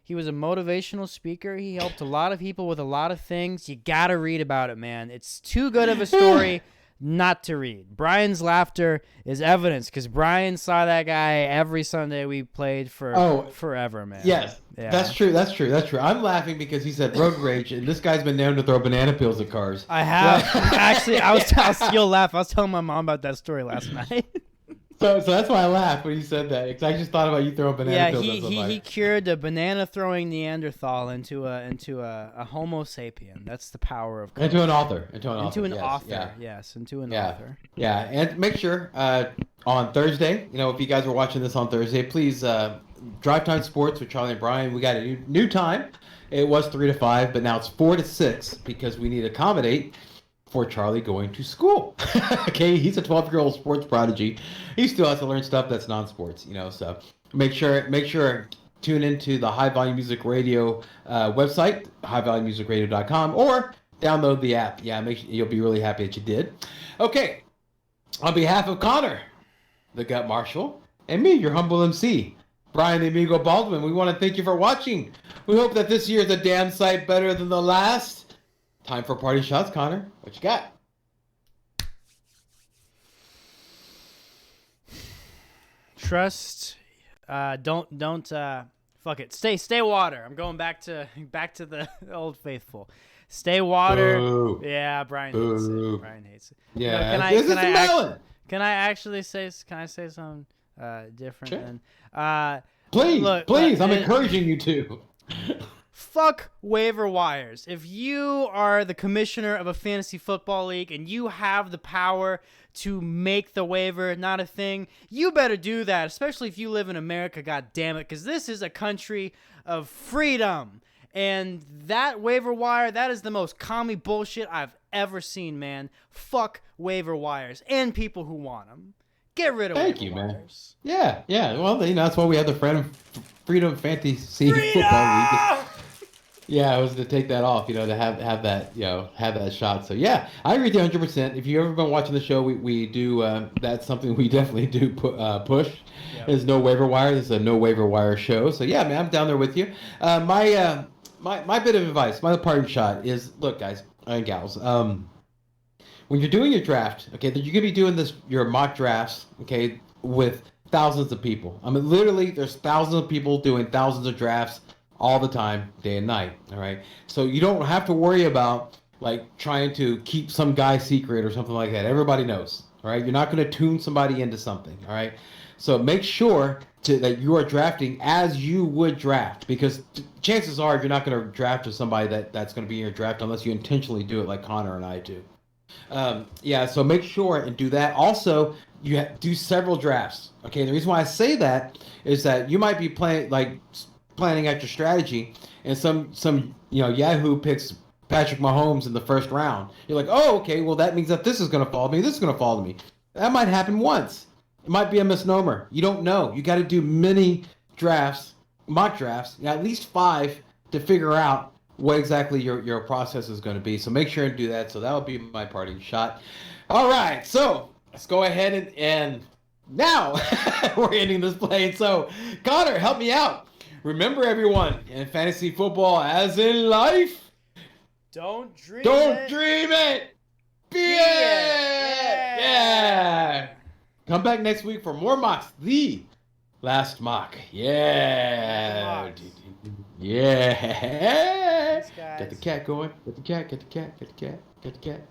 He was a motivational speaker. He helped a lot of people with a lot of things. You got to read about it, man. It's too good of a story not to read. Brian's laughter is evidence, because Brian saw that guy every Sunday we played for forever, man. Yes, yeah. That's true. I'm laughing because he said road rage, and this guy's been known to throw banana peels at cars. I have. Actually, you'll laugh. I was telling my mom about that story last night. So that's why I laughed when you said that, because I just thought about you throwing banana peels at somebody. Yeah, he cured a banana-throwing Neanderthal into a Homo sapien. That's the power of into an author. Yeah, and make sure on Thursday, if you guys are watching this on Thursday, please Drive Time Sports with Charlie and Brian. We got a new time. It was 3 to 5, but now it's 4 to 6 because we need to accommodate for Charlie going to school. Okay, he's a 12-year-old sports prodigy. He still has to learn stuff that's non-sports, so make sure tune into the High Volume Music Radio website, highvolumemusicradio.com, or download the app. Yeah, you'll be really happy that you did. Okay, on behalf of Connor, the Gut Marshal, and me, your humble MC, Brian the Amigo Baldwin, we want to thank you for watching. We hope that this year is a damn sight better than the last. Time for party shots, Connor. What you got? Trust. Don't. Fuck it. Stay water. I'm going back to the old faithful. Stay water. Boo. Yeah, Brian hates Boo. it. Brian hates it. Yeah, No, this is the melon. can I actually say? Can I say something different? Sure. Than, Please, look, please, I'm encouraging you to. Fuck waiver wires. If you are the commissioner of a fantasy football league and you have the power to make the waiver not a thing, you better do that, especially if you live in America, god damn it, because this is a country of freedom. And that waiver wire, that is the most commie bullshit I've ever seen, man. Fuck waiver wires and people who want them. Get rid of waiver wires. Man. Yeah. Well, that's why we have the Freedom Fantasy Football League. Yeah, I was to take that off, to have that, have that shot. So yeah, I agree with you 100%. If you've ever been watching the show, we do that's something we definitely do push. Yep. There's no waiver wire. This is a no waiver wire show. So yeah, man, I'm down there with you. My bit of advice, my parting shot is, look, guys and gals, when you're doing your draft, okay, that you're gonna be doing your mock drafts, okay, with thousands of people. I mean, literally, there's thousands of people doing thousands of drafts all the time, day and night. All right, so you don't have to worry about like trying to keep some guy secret or something like that. Everybody knows. All right, you're not going to tune somebody into something. All right, so make sure that you are drafting as you would draft, because chances are you're not going to draft to somebody that's going to be in your draft unless you intentionally do it like Connor and I do. So make sure and do that. Also, you do several drafts. Okay, the reason why I say that is that you might be planning out your strategy, and some Yahoo picks Patrick Mahomes in the first round. You're like, oh, okay, well that means that this is going to fall to me. This is going to fall to me. That might happen once. It might be a misnomer. You don't know. You got to do many drafts, mock drafts, at least 5 to figure out what exactly your process is going to be. So make sure and do that. So that would be my parting shot. All right, so let's go ahead and now we're ending this play. So Connor, help me out. Remember, everyone, in fantasy football, as in life, don't dream it, be it. Yeah. Come back next week for more mocks. The last mock. Yeah. Yeah. Get the cat going. Get the cat.